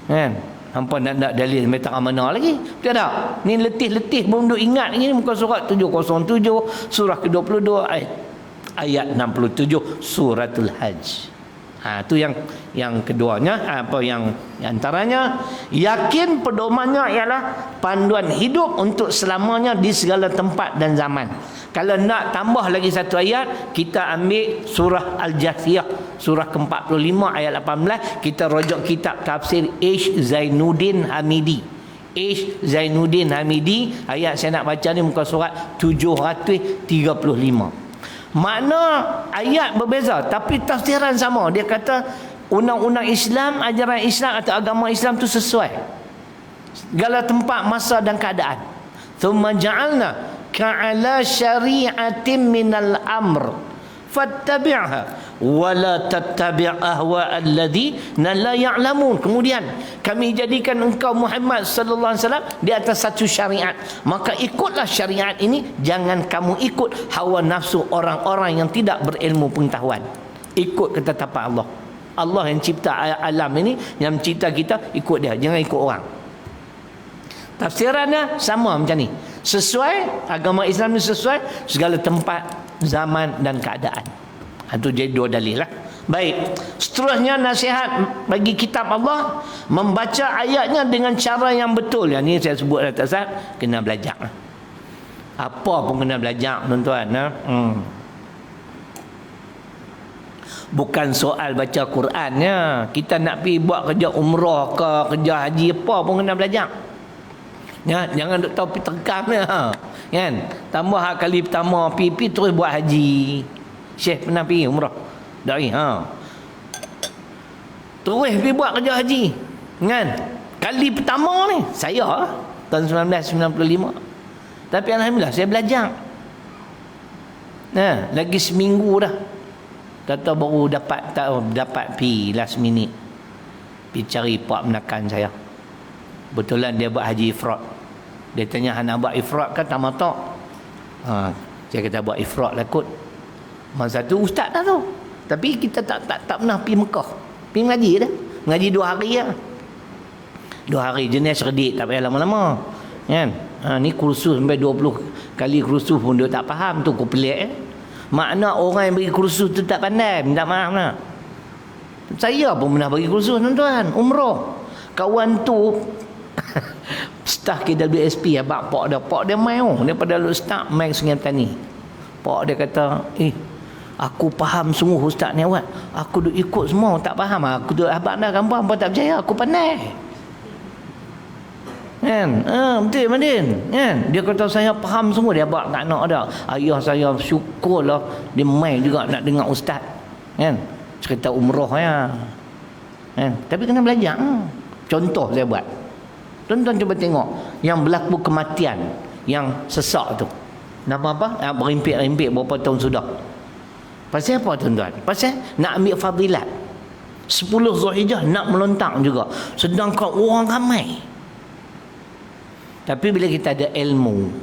kan? Hampa nak dalil metang mana lagi? Betul tak? Ni letih-letih belum duk ingat lagi, muka surat 707 surah ke-22 ayat 67 suratul Hajj. Tu yang keduanya, yang antaranya yakin pedomannya ialah panduan hidup untuk selamanya di segala tempat dan zaman. Kalau nak tambah lagi satu ayat, kita ambil surah Al-Jathiyah surah ke-45 ayat 18. Kita rujuk kitab tafsir Ish Zainuddin Hamidi. Ish Zainuddin Hamidi, ayat saya nak baca ni muka surat 735. Makna ayat berbeza tapi tafsiran sama. Dia kata undang-undang Islam, ajaran Islam atau agama Islam tu sesuai segala tempat, masa dan keadaan. Thumma ja'alna ka'ala syari'atin minal amr fattabi'ha wa la tattabi' ahwa alladhina la ya'lamun. Kemudian kami jadikan engkau Muhammad sallallahu alaihi wasallam di atas satu syariat, maka ikutlah syariat ini, jangan kamu ikut hawa nafsu orang-orang yang tidak berilmu pengetahuan. Ikut ketetapan Allah. Allah yang cipta alam ini, yang mencipta kita, ikut dia, jangan ikut orang. Tafsirannya sama macam ni. Sesuai, agama Islam ni sesuai segala tempat, zaman dan keadaan. Itu jadi dua dalil lah. Baik, seterusnya nasihat bagi kitab Allah, membaca ayatnya dengan cara yang betul. Yang ni saya sebut atas, kena belajar. Apa pun kena belajar tuan-tuan. Bukan soal baca Qurannya. Kita nak pergi buat kerja umrah ke kerja haji, apa pun kena belajar. Jangan duk tahu pergi terkam kan. Tambah kali pertama pergi terus buat haji. Syekh pernah pergi umrah. Dai terus pergi buat kerja haji, kan. Kali pertama ni saya tahun 1995. Tapi alhamdulillah saya belajar. Lagi seminggu dah. Kata baru dapat pi last minute. Pi cari pak menakan saya. Betulan dia buat haji ifrat. Dia tanya, "Hana buat ifrat kan tamattu?" Saya kata buat ifrat lah kot. Masa tu ustaz dah tu. Tapi kita tak pernah pergi Mekah. Pergi mengaji dah. Mengaji 2 hari lah. 2 hari jenis cerdik, tak payah lama-lama. Kan? Ni kursus sampai 20 kali kursus pun dia tak faham tu, kau pelik. Makna orang yang bagi kursus tu tak pandai, minta maaf lah. Saya pun pernah bagi kursus tuan-tuan, umrah. Kawan tu staf KWSP abang pak dia mai daripada ustaz mai Sungai Petani. Pak dia kata, aku faham sungguh ustaz ni awak. Aku duk ikut semua tak faham. Aku duk abang dah gambar apa tak percaya, aku pandai. Kan? Betul Madin. Kan? Dia kata saya faham semua, dia abang tak nak dah. Ayah saya syukurlah dia mai juga nak dengar ustaz. Kan? Cerita umrah ya. Kan? Tapi kena belajar. Contoh saya buat. Tuan-tuan cuba tengok yang berlaku kematian yang sesak tu. Nama apa? Berimpit-rimpit berapa tahun sudah. Pasal apa tuan-tuan? Pasal nak ambil fadilat. 10 Zulhijjah nak melontang juga. Sedangkan orang ramai. Tapi bila kita ada ilmu,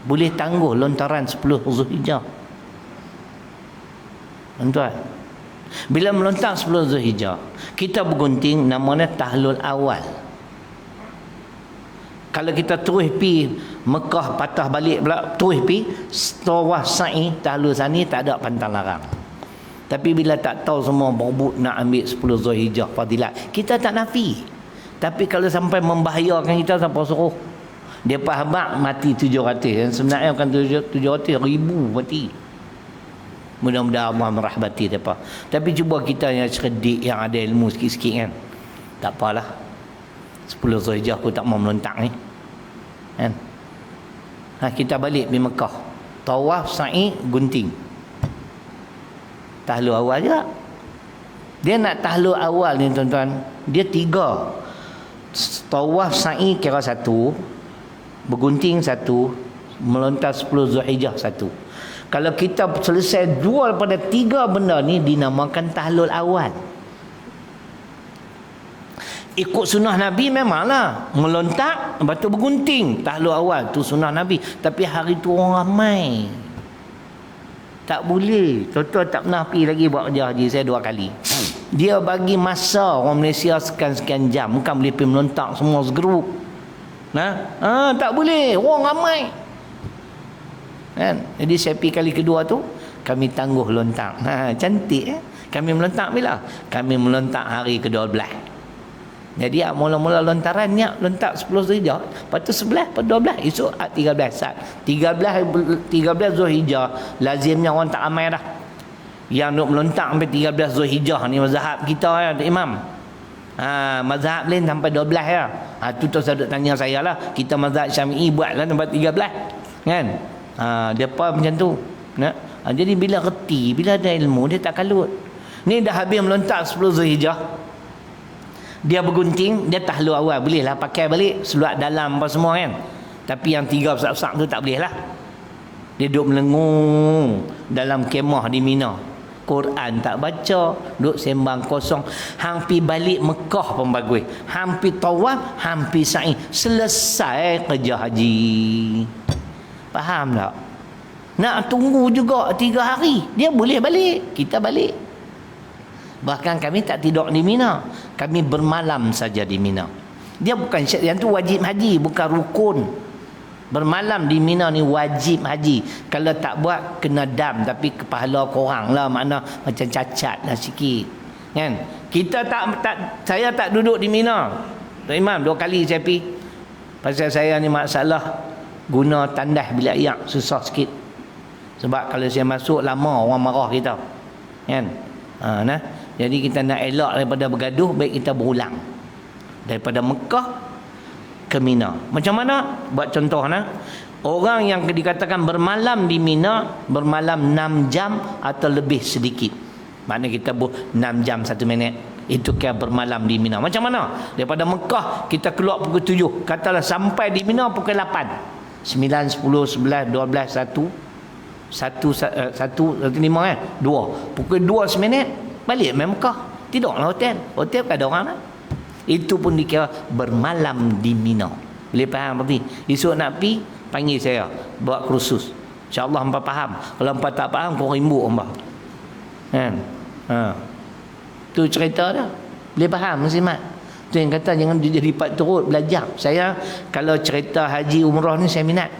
boleh tangguh lontaran 10 Zulhijjah. Tuan-tuan, bila melontang 10 Zulhijjah, kita bergunting namanya tahlul awal. Kalau kita terus pi Mekah patah balik pula, terus pi tawaf sa'i tahlul sani, tak ada pantang larang. Tapi bila tak tahu semua berebut nak ambil 10 Zulhijjah fadilat, kita tak nafi. Tapi kalau sampai membahayakan kita, sampai suruh dia faham mati 700, sebenarnya bukan 700 ribu mati. Mudah-mudahan Allah merahmati mereka. Tapi cuba kita yang cerdik, yang ada ilmu sikit-sikit kan, tak apalah, 10 Zulhijjah aku tak mau melontak ni kan. Kita balik di Mekah, tawaf sa'i gunting, tahlul awal je. Dia nak tahlul awal ni tuan-tuan, dia 3. Tawaf sa'i kira 1, bergunting 1, melontar 10 Zulhijjah 1. Kalau kita selesai 2 daripada 3 benda ni, dinamakan tahlul awal. Ikut sunnah Nabi memanglah melontak, lepas tu bergunting, tahlul awal tu sunnah Nabi. Tapi hari tu orang ramai, tak boleh. Tuan-tuan tak pernah pergi lagi buat kerja haji, saya 2 kali. Dia bagi masa orang Malaysia sekian jam, bukan boleh pergi melontak semua segerup. Tak boleh, orang ramai kan. Jadi saya pergi kali kedua tu, kami tangguh lontak. Cantik Kami melontak bila? Kami melontak hari ke-12. Jadi mula-mula lontaran niat lontak 10 Zulhijjah, lepas tu 11, lepas 12, esok 13 Zulhijjah lazimnya orang tak ramai dah. Yang nak melontak sampai 13 Zulhijjah ni mazhab kita ya, Imam. Mazhab lain sampai 12 ya. Tu saya duk tanya saya lah, kita mazhab Syafi'i buatlah sampai 13 kan. Depa macam tu. Jadi bila reti, bila ada ilmu, dia tak kalut. Ni dah habis melontak 10 Zulhijjah, dia bergunting, dia tahlul awal, boleh lah pakai balik seluar dalam apa semua kan. Tapi yang 3 besar-besar tu tak boleh lah. Dia duduk melengung dalam kemah di Mina, Quran tak baca, duduk sembang kosong. Hampir balik Mekah pun bagus, hampir tawaf, hampir sa'i, selesai kerja haji. Faham tak? Nak tunggu juga 3 hari, dia boleh balik, kita balik. Bahkan kami tak tidur di Mina, kami bermalam saja di Mina. Dia bukan syarat, yang tu wajib haji, bukan rukun. Bermalam di Mina ni wajib haji. Kalau tak buat kena dam, tapi kepala korang lah, makna macam cacat lah sikit kan. Kita saya tak duduk di Mina, Tuan Imam. 2 kali saya pergi, pasal saya ni masalah guna tandas bilik air, susah sikit. Sebab kalau saya masuk lama, orang marah kita kan. Jadi kita nak elak daripada bergaduh, baik kita berulang daripada Mekah ke Mina. Macam mana? Buat contoh orang yang dikatakan bermalam di Mina, bermalam 6 jam atau lebih sedikit. Maknanya kita 6 jam 1 minit, itu kira bermalam di Mina. Macam mana? Daripada Mekah kita keluar pukul 7, katalah sampai di Mina pukul 8, 9, 10, 11, 12, 1 1:05 kan, 2 pukul 2 seminit balik main Mekah, tidurlah hotel tak ada orang lah. Itu pun dikira bermalam di Mina. Boleh faham berarti? Esok nak pergi panggil saya buat kursus, InsyaAllah hangpa faham. Kalau hangpa tak faham, kau rimbuk hangpa kan. Tu cerita dah. Boleh faham muslimat? Tu yang kata jangan jadi pat turut belajar. Saya kalau cerita haji umrah ni saya minat.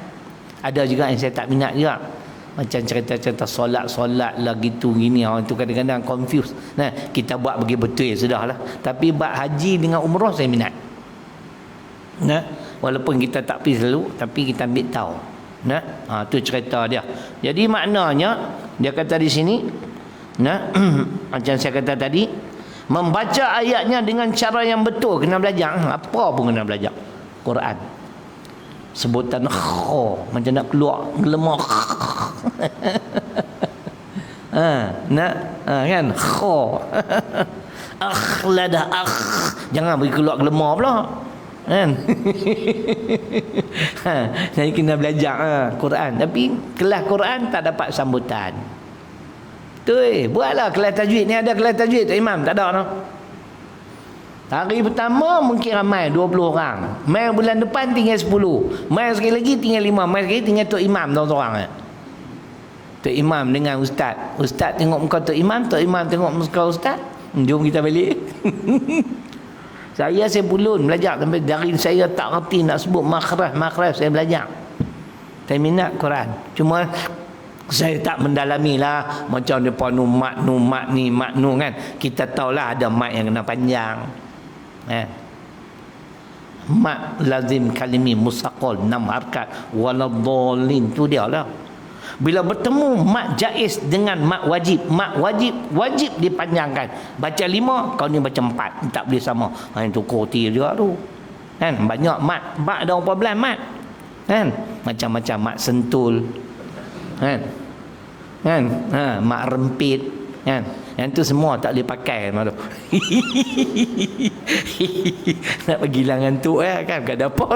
Ada juga yang saya tak minat juga. Macam cerita-cerita solat lah gitu gini, orang tu kadang-kadang confuse. Nah, kita buat bagi betul sudahlah. Tapi bab haji dengan umrah saya minat. Nah, walaupun kita tak pergi selalu, tapi kita ambil tahu. Nah, tu cerita dia. Jadi maknanya dia kata di sini, nah, macam saya kata tadi, membaca ayatnya dengan cara yang betul kena belajar. Apa pun kena belajar Quran. Sebutan macam nak keluar gelemah. Kan akhlada jangan bagi keluar gelemah pula kan. Jadi kena belajar Quran, tapi kelas Quran tak dapat sambutan. Tu buatlah kelas tajwid ni. Ada kelas tajwid tak imam? Tak ada no. Hari pertama mungkin ramai 20 orang. Mai bulan depan tinggal 10. Mai sekali lagi tinggal 5. Mai sekali tinggal tok imam seorang. Tok imam dengan ustaz. Ustaz tengok muka tok imam tengok muka ustaz. Jom kita balik. Saya pulun belajar sampai dari saya tak reti nak sebut makhraj saya belajar. Saya minat Quran. Cuma saya tak mendalami lah macam depa mat ni kan. Kita tahulah ada mat yang kena panjang. Mat lazim kalimi musaqal 6 harakat waladhdallin, tu dia lah. Bila bertemu mat jaiz dengan mat wajib dipanjangkan. Baca 5, kau ni baca 4, tak boleh sama. Itu koti juga tu kan. Banyak mat ada berapa belas mat kan, macam-macam mat sentul kan mat rempit kan. Yang tu semua tak boleh pakai malu. Nak bagi langan tu kan, tak ada apa.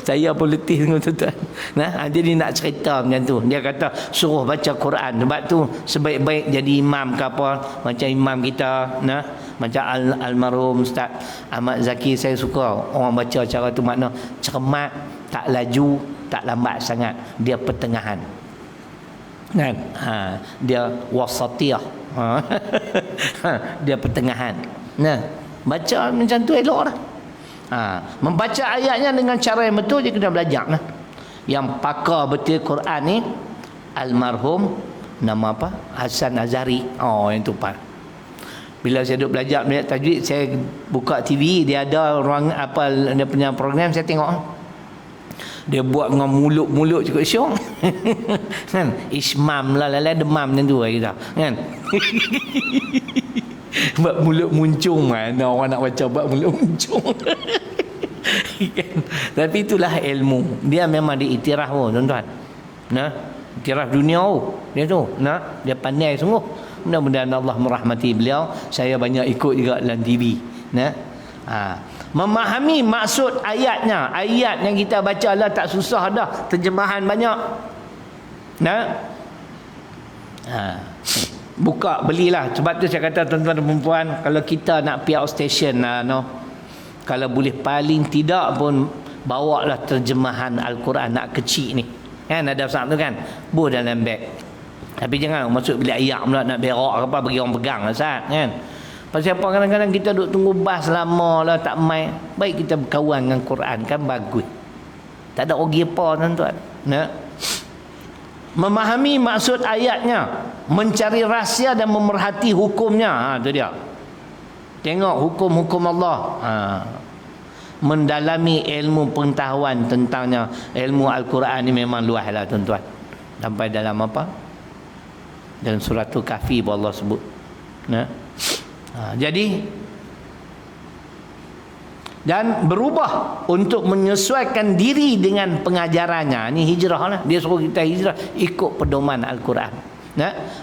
Saya pun letih dengan tuan-tuan. Nah, jadi nak cerita macam tu. Dia kata suruh baca Quran. Sebab tu sebaik-baik jadi imam ke apa, macam imam kita macam almarhum Ustaz Ahmad Zaki, saya suka orang baca cara tu, makna cermat, tak laju, tak lambat sangat, dia pertengahan kan. Dia wasatiyah. Dia pertengahan. Nah, baca macam tu elok dah. Membaca ayatnya dengan cara yang betul, dia kena belajar lah. Yang pakar betul Quran ni almarhum nama apa? Hasan Azhari. Yang tu pak. Bila saya duduk belajar tajwid, saya buka TV, dia ada ruang apa, dia punya program, saya tengok. Dia buat dengan mulut cukup syok. Kan? Ismam lah demam macam tu kita. Kan? Buat mulut muncung, mana orang nak baca buat mulut muncung. Kan? Tapi itulah ilmu. Dia memang diiktiraf tuan-tuan. Iktiraf dunia dia tu. Dia pandai sungguh. Mudah-mudahan Allah merahmati beliau. Saya banyak ikut juga dalam TV. Memahami maksud ayatnya. Ayat yang kita baca lah tak susah dah, terjemahan banyak. Buka belilah. Sebab tu saya kata tuan-tuan dan perempuan, kalau kita nak pergi outstation kalau boleh paling tidak pun bawalah terjemahan Al-Quran nak kecil ni kan. Ada satu kan, buh dalam beg. Tapi jangan masuk bilik ayak pula nak berak apa, bagi orang pegang lah Ustaz kan. Pasal apa, kadang-kadang kita duduk tunggu bas lama lah tak mai. Baik kita berkawan dengan Quran kan, bagus. Tak ada rugi apa tuan-tuan. Memahami maksud ayatnya, mencari rahsia dan memerhati hukumnya. Itu dia. Tengok hukum-hukum Allah. Mendalami ilmu pengetahuan tentangnya. Ilmu Al-Quran ni memang luas lah tuan-tuan. Sampai dalam apa? Dalam suratul Kahfi Allah sebut. Jadi dan berubah untuk menyesuaikan diri dengan pengajarannya. Ini hijrah lah. Dia suruh kita hijrah ikut pedoman Al-Quran.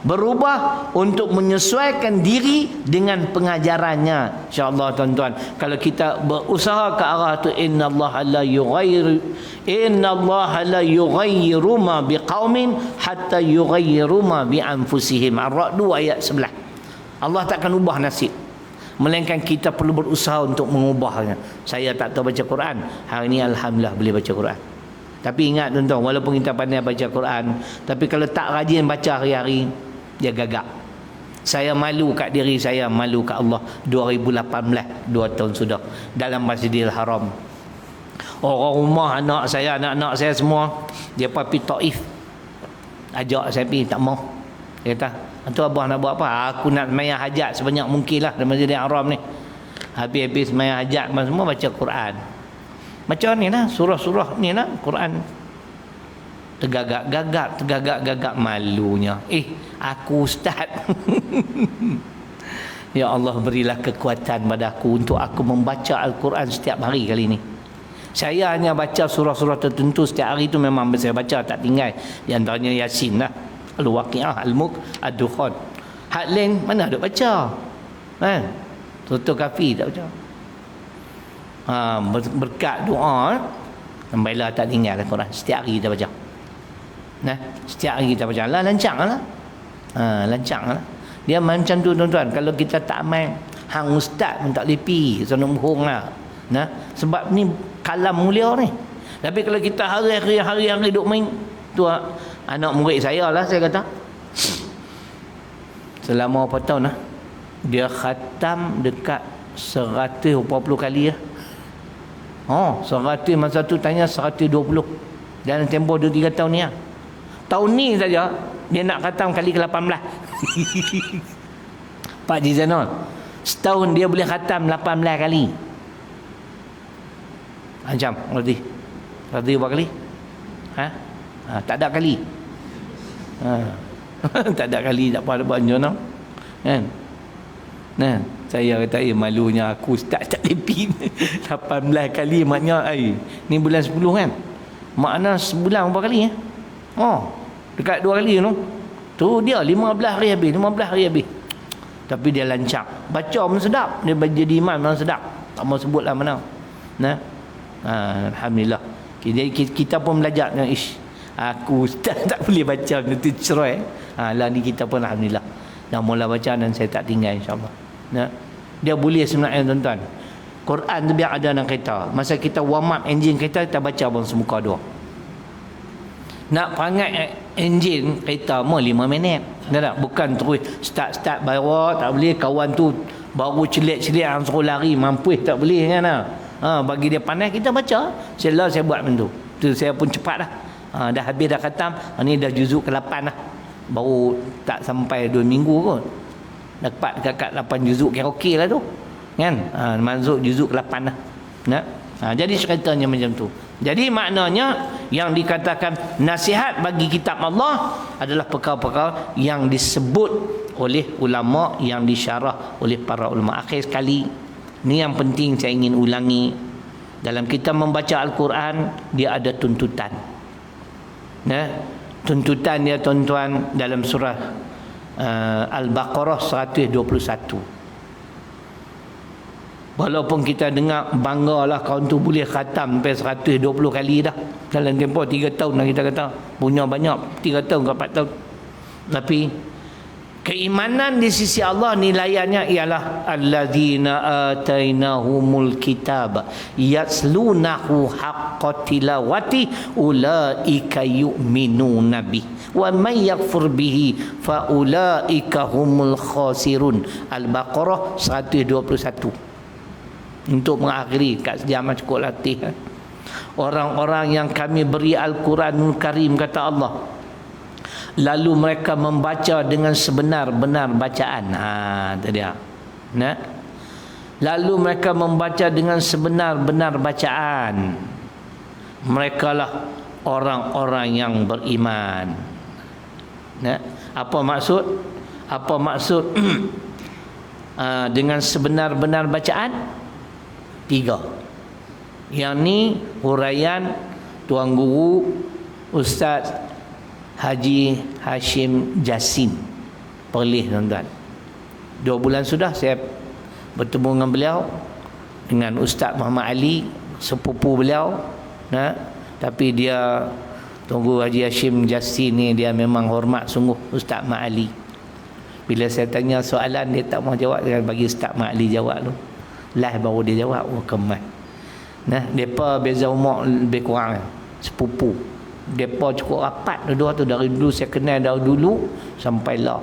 Berubah untuk menyesuaikan diri dengan pengajarannya. InsyaAllah tuan-tuan, kalau kita berusaha ke arah tu, innallaha la yughayyiru ma biqaumin hatta yughayyiru ma bi anfusihim. Ar-Ra'd ayat 11. Allah takkan ubah nasib, melainkan kita perlu berusaha untuk mengubahnya. Saya tak tahu baca Quran, hari ni alhamdulillah boleh baca Quran. Tapi ingat tuan-tuan, walaupun kita pandai baca Quran, tapi kalau tak rajin baca hari-hari, dia gagap. Saya malu kat diri saya, malu kat Allah. 2018, 2 tahun sudah dalam Masjidil Haram. Orang rumah anak saya semua, dia pergi Taif. Ajak saya pergi, tak mau. Dia kata, "Tu abah nak buat apa?" "Aku nak sembahyang hajat sebanyak mungkin lah dalam Masjidil Haram ni." Habis sembahyang hajat semua baca Quran. Macam ni lah, surah-surah ni lah Quran. Tergagap malunya. Aku ustaz. Ya Allah, berilah kekuatan pada aku untuk aku membaca Al-Quran setiap hari kali ni. Saya hanya baca surah-surah tertentu setiap hari tu, memang saya baca tak tinggal. Di antaranya Yasin lah, Al-Waqi'ah, Al-Mulk, Ad-Dukhan. Hak lain mana ada baca? Surah Kahfi tak baca. Berkat doa, Alhamdulillah tak tinggal Al-Quran. Setiap hari kita baca. Setiap hari kita baca. Lancang lah. Lancang lah. Dia macam tu tuan-tuan. Kalau kita tak amal, hang ustaz pun tak lepi, sanuk bohong lah. Sebab ni kalam mulia ni. Tapi kalau kita hari-hari duk main, tu anak murid saya lah, saya kata, selama berapa tahun lah, dia khatam dekat 140 kali lah. 100 masa tu tanya 120 dalam tempoh 2-3 tahun ni lah. Tahun ni saja dia nak khatam kali ke-18. Pak Haji Zainal, setahun dia boleh khatam 18 kali. Macam Radhi berapa kali? Tak ada kali. Tak ada kali, tak apa banyak nak. Kan? Saya kata, malunya aku ustaz tak lepi. 18 kali maknanya, ni bulan 10 kan? Makna sebulan berapa kali ya? Dekat 2 kali tu. Tu dia 15 hari habis, 15 hari habis. Tapi dia lancang. Baca pun sedap. Dia jadi imam memang sedap. Tak mau sebutlah mana. Alhamdulillah. Kita pun belajar. Aku ustaz tak boleh baca benda tu cerai. Lah ni kita pun alhamdulillah dah mula baca dan saya tak tinggal insya-Allah. Dia boleh sebenarnya tuan-tuan. Quran tu biar ada dalam kereta. Masa kita warm up enjin kereta, kita baca pun semuka dua. Nak perangai enjin kereta mau 5 minit. Tak? Bukan terus start bawa tak boleh, kawan tu baru celik-celik hang suruh lari mampu tak boleh kan. Bagi dia panas kita baca. Saya buat macam tu. Tu saya pun cepat dah. Dah habis dah khatam. Ni dah juzuk ke-8 dah. Baru tak sampai 2 minggu kot. Dapat dekat 8 juzuk, kira okey lah tu. Kan? Masuk juzuk ke-8 dah. Jadi ceritanya macam tu. Jadi maknanya yang dikatakan nasihat bagi kitab Allah adalah perkara-perkara yang disebut oleh ulama, yang disyarah oleh para ulama. Akhir sekali, ni yang penting saya ingin ulangi. Dalam kita membaca Al-Quran, dia ada tuntutan. Tuntutan dia tuan-tuan dalam surah Al-Baqarah 121. Walaupun kita dengar banggalah kawan tu boleh khatam sampai 120 kali dah dalam tempoh 3 tahun lah kita kata. Punya banyak 3 tahun ke 4 tahun. Tapi keimanan di sisi Allah nilaiannya ialah alladzina atainahumul kitab yatlunahu haqqa tilawati ulaika yu'minuna bih wa may yakfur bihi fa ulaika humul khasirun. Al-Baqarah 121. Untuk mengakhiri kat zaman cukup latih. Orang-orang yang kami beri Al-Quranul Karim, kata Allah, lalu mereka membaca dengan sebenar-benar bacaan. Tadi dia. Lalu mereka membaca dengan sebenar-benar bacaan. Merekalah orang-orang yang beriman. Apa maksud? Apa maksud dengan sebenar-benar bacaan? 3. Yang ni huraian Tuan Guru Ustaz Haji Hashim Jasin, Perlis, tuan-tuan. 2 bulan sudah saya bertemu dengan beliau, dengan Ustaz Muhammad Ali, sepupu beliau. Tapi dia, tunggu, Haji Hashim Jasin ni dia memang hormat sungguh Ustaz Mak Ali. Bila saya tanya soalan dia tak mau jawab, saya bagi Ustaz Mak Ali jawab tu. Live baru dia jawab. Oh, kemas. Depa beza umur lebih kurang, sepupu. Depa cukup rapat dua tu, dari dulu saya kenal, dari dulu sampai lah.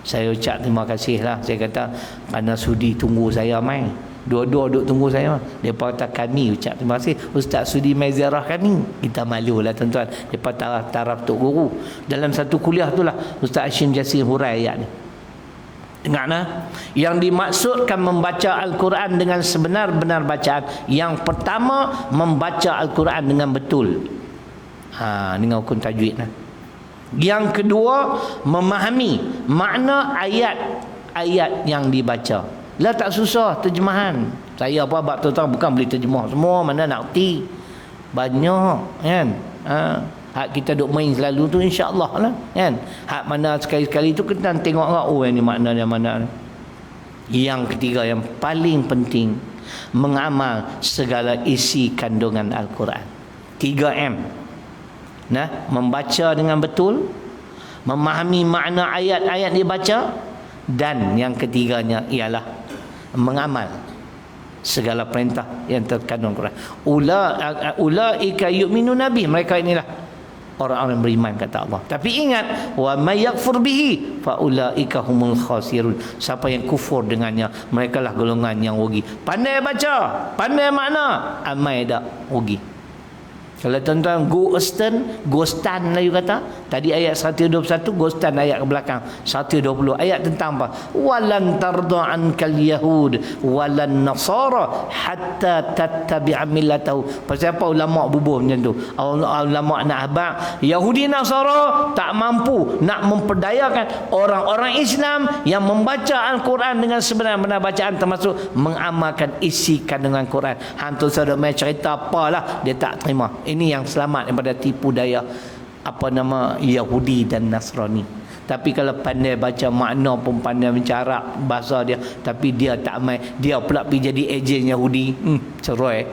Saya ucap terima kasih lah. Saya kata mana sudi tunggu saya mai. Dua-dua duduk tunggu saya. Depa kata kami ucap terima kasih. Ustaz sudi mai ziarah kami. Kita malu lah tuan-tuan. Depa taraf Tok Guru. Dalam satu kuliah tu lah Ustaz Hashim Jasin hurai ayat ni. Dengar nah. Yang dimaksudkan membaca Al-Quran dengan sebenar-benar bacaan. Yang pertama, membaca Al-Quran dengan betul. Dengan hukum tajwid lah. Yang kedua, memahami makna ayat-ayat yang dibaca. Lah tak susah terjemahan. Saya apa bab tuan-tuan bukan boleh terjemah semua, mana nak erti. Banyak kan. Hak kita duk main selalu tu insya-Allah lah kan. Hak mana sekali-sekali tu kita tengok oh yang ni makna dia mana. Yang ketiga yang paling penting, mengamal segala isi kandungan Al-Quran. 3M. Membaca dengan betul, memahami makna ayat-ayat dibaca, dan yang ketiganya ialah mengamal segala perintah yang terkandung Quran. Ulaika yu'minu nabi, mereka inilah orang-orang beriman kata Allah. Tapi ingat, wa may yakfur bihi fa ulaika humul khasirun. Siapa yang kufur dengannya, mereka lah golongan yang rugi. Pandai baca, pandai makna, amai dak rugi. Kalau tuan-tuan Ghostan lah you kata. Tadi ayat 121, Ghostan ayat ke belakang 120. Ayat tentang apa? Walan tarda ankal yahud walan nasara hatta tattabi'a millatahu. Pasal apa ulama bubuh macam tu? Ulama nak habaq Yahudi Nasara tak mampu nak memperdayakan orang-orang Islam yang membaca Al-Quran dengan sebenar-benar bacaan, termasuk mengamalkan isi kandungan Quran. Hantu saudara mai cerita apalah dia tak terima. Ini yang selamat daripada tipu daya Yahudi dan Nasrani. Tapi kalau pandai baca makna pun, pandai bicara bahasa dia, tapi dia tak mai, dia pula pergi jadi ejen Yahudi, cerai.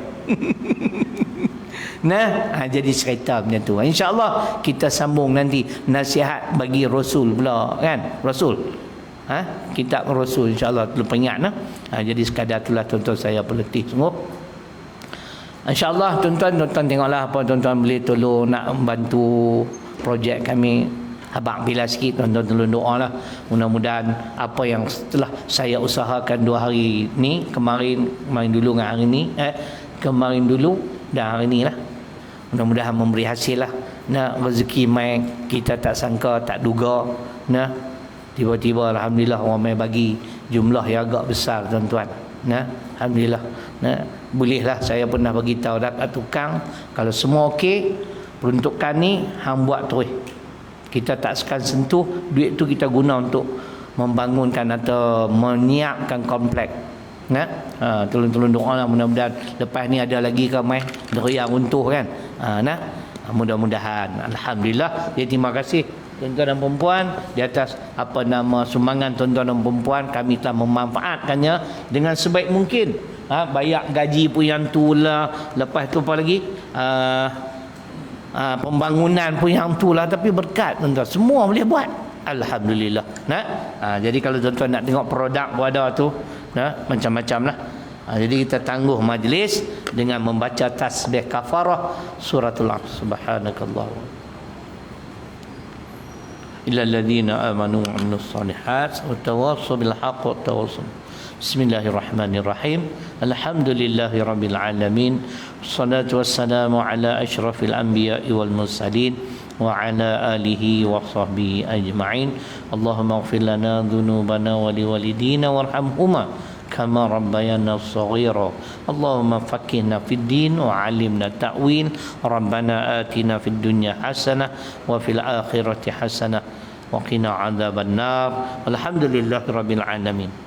Jadi cerita macam tu. InsyaAllah kita sambung nanti nasihat bagi Rasul pula kan. Rasul kitab Rasul insyaAllah lupa ingat jadi sekadar itulah tuan-tuan saya berletih sungguh. InsyaAllah tuan-tuan tengoklah apa tuan-tuan boleh tolong nak membantu projek kami. Abang bila sikit tuan-tuan tolong doa lah. Mudah-mudahan apa yang setelah saya usahakan 2 hari ni, kemarin dulu dengan hari ni, kemarin dulu dan hari ni lah, mudah-mudahan memberi hasil lah. Rezeki mai kita tak sangka, tak duga. Tiba-tiba alhamdulillah orang mai bagi jumlah yang agak besar tuan-tuan. Alhamdulillah. Bolehlah saya pernah bagi tahu dekat tukang, kalau semua okey, peruntukan ni hang buat terus. Kita tak sekan sentuh, duit tu kita guna untuk membangunkan atau menyiapkan komplek. Tolong-tolong doa lah, mudah-mudahan lepas ni ada lagi ke mai deriang runtuh kan. Mudah-mudahan. Alhamdulillah. Jadi terima kasih tuan-tuan dan perempuan di atas sumbangan tuan-tuan dan perempuan. Kami telah memanfaatkannya dengan sebaik mungkin. Bayar gaji pun yang tu lah, lepas tu apa lagi, pembangunan pun yang tu lah. Tapi berkat tuan-tuan, semua boleh buat. Alhamdulillah. Jadi kalau tuan-tuan nak tengok produk pun ada tu, macam-macam lah. Jadi kita tangguh majlis dengan membaca tasbih kafarah suratul Asr. Subhanakallah illal ladzina amanu wa amilus solihat wa tawassaw bil haqq wa tawassaw. Bismillahirrahmanirrahim. Alhamdulillahi rabbil alamin. Wassalatu wassalamu ala asyrafil anbiya'i wal mursalin wa ala alihi wa sahbihi ajma'in. Allahumma ighfir lana dhunubana wa liwalidina warhamhuma kama rabbayana shaghira. Allahumma faqqihna fid din wa 'allimna ta'wil. Rabbana atina fid dunya hasanah wa fil akhirati hasanah wa qina 'adzaban nar. Alhamdulillahirabbil alamin.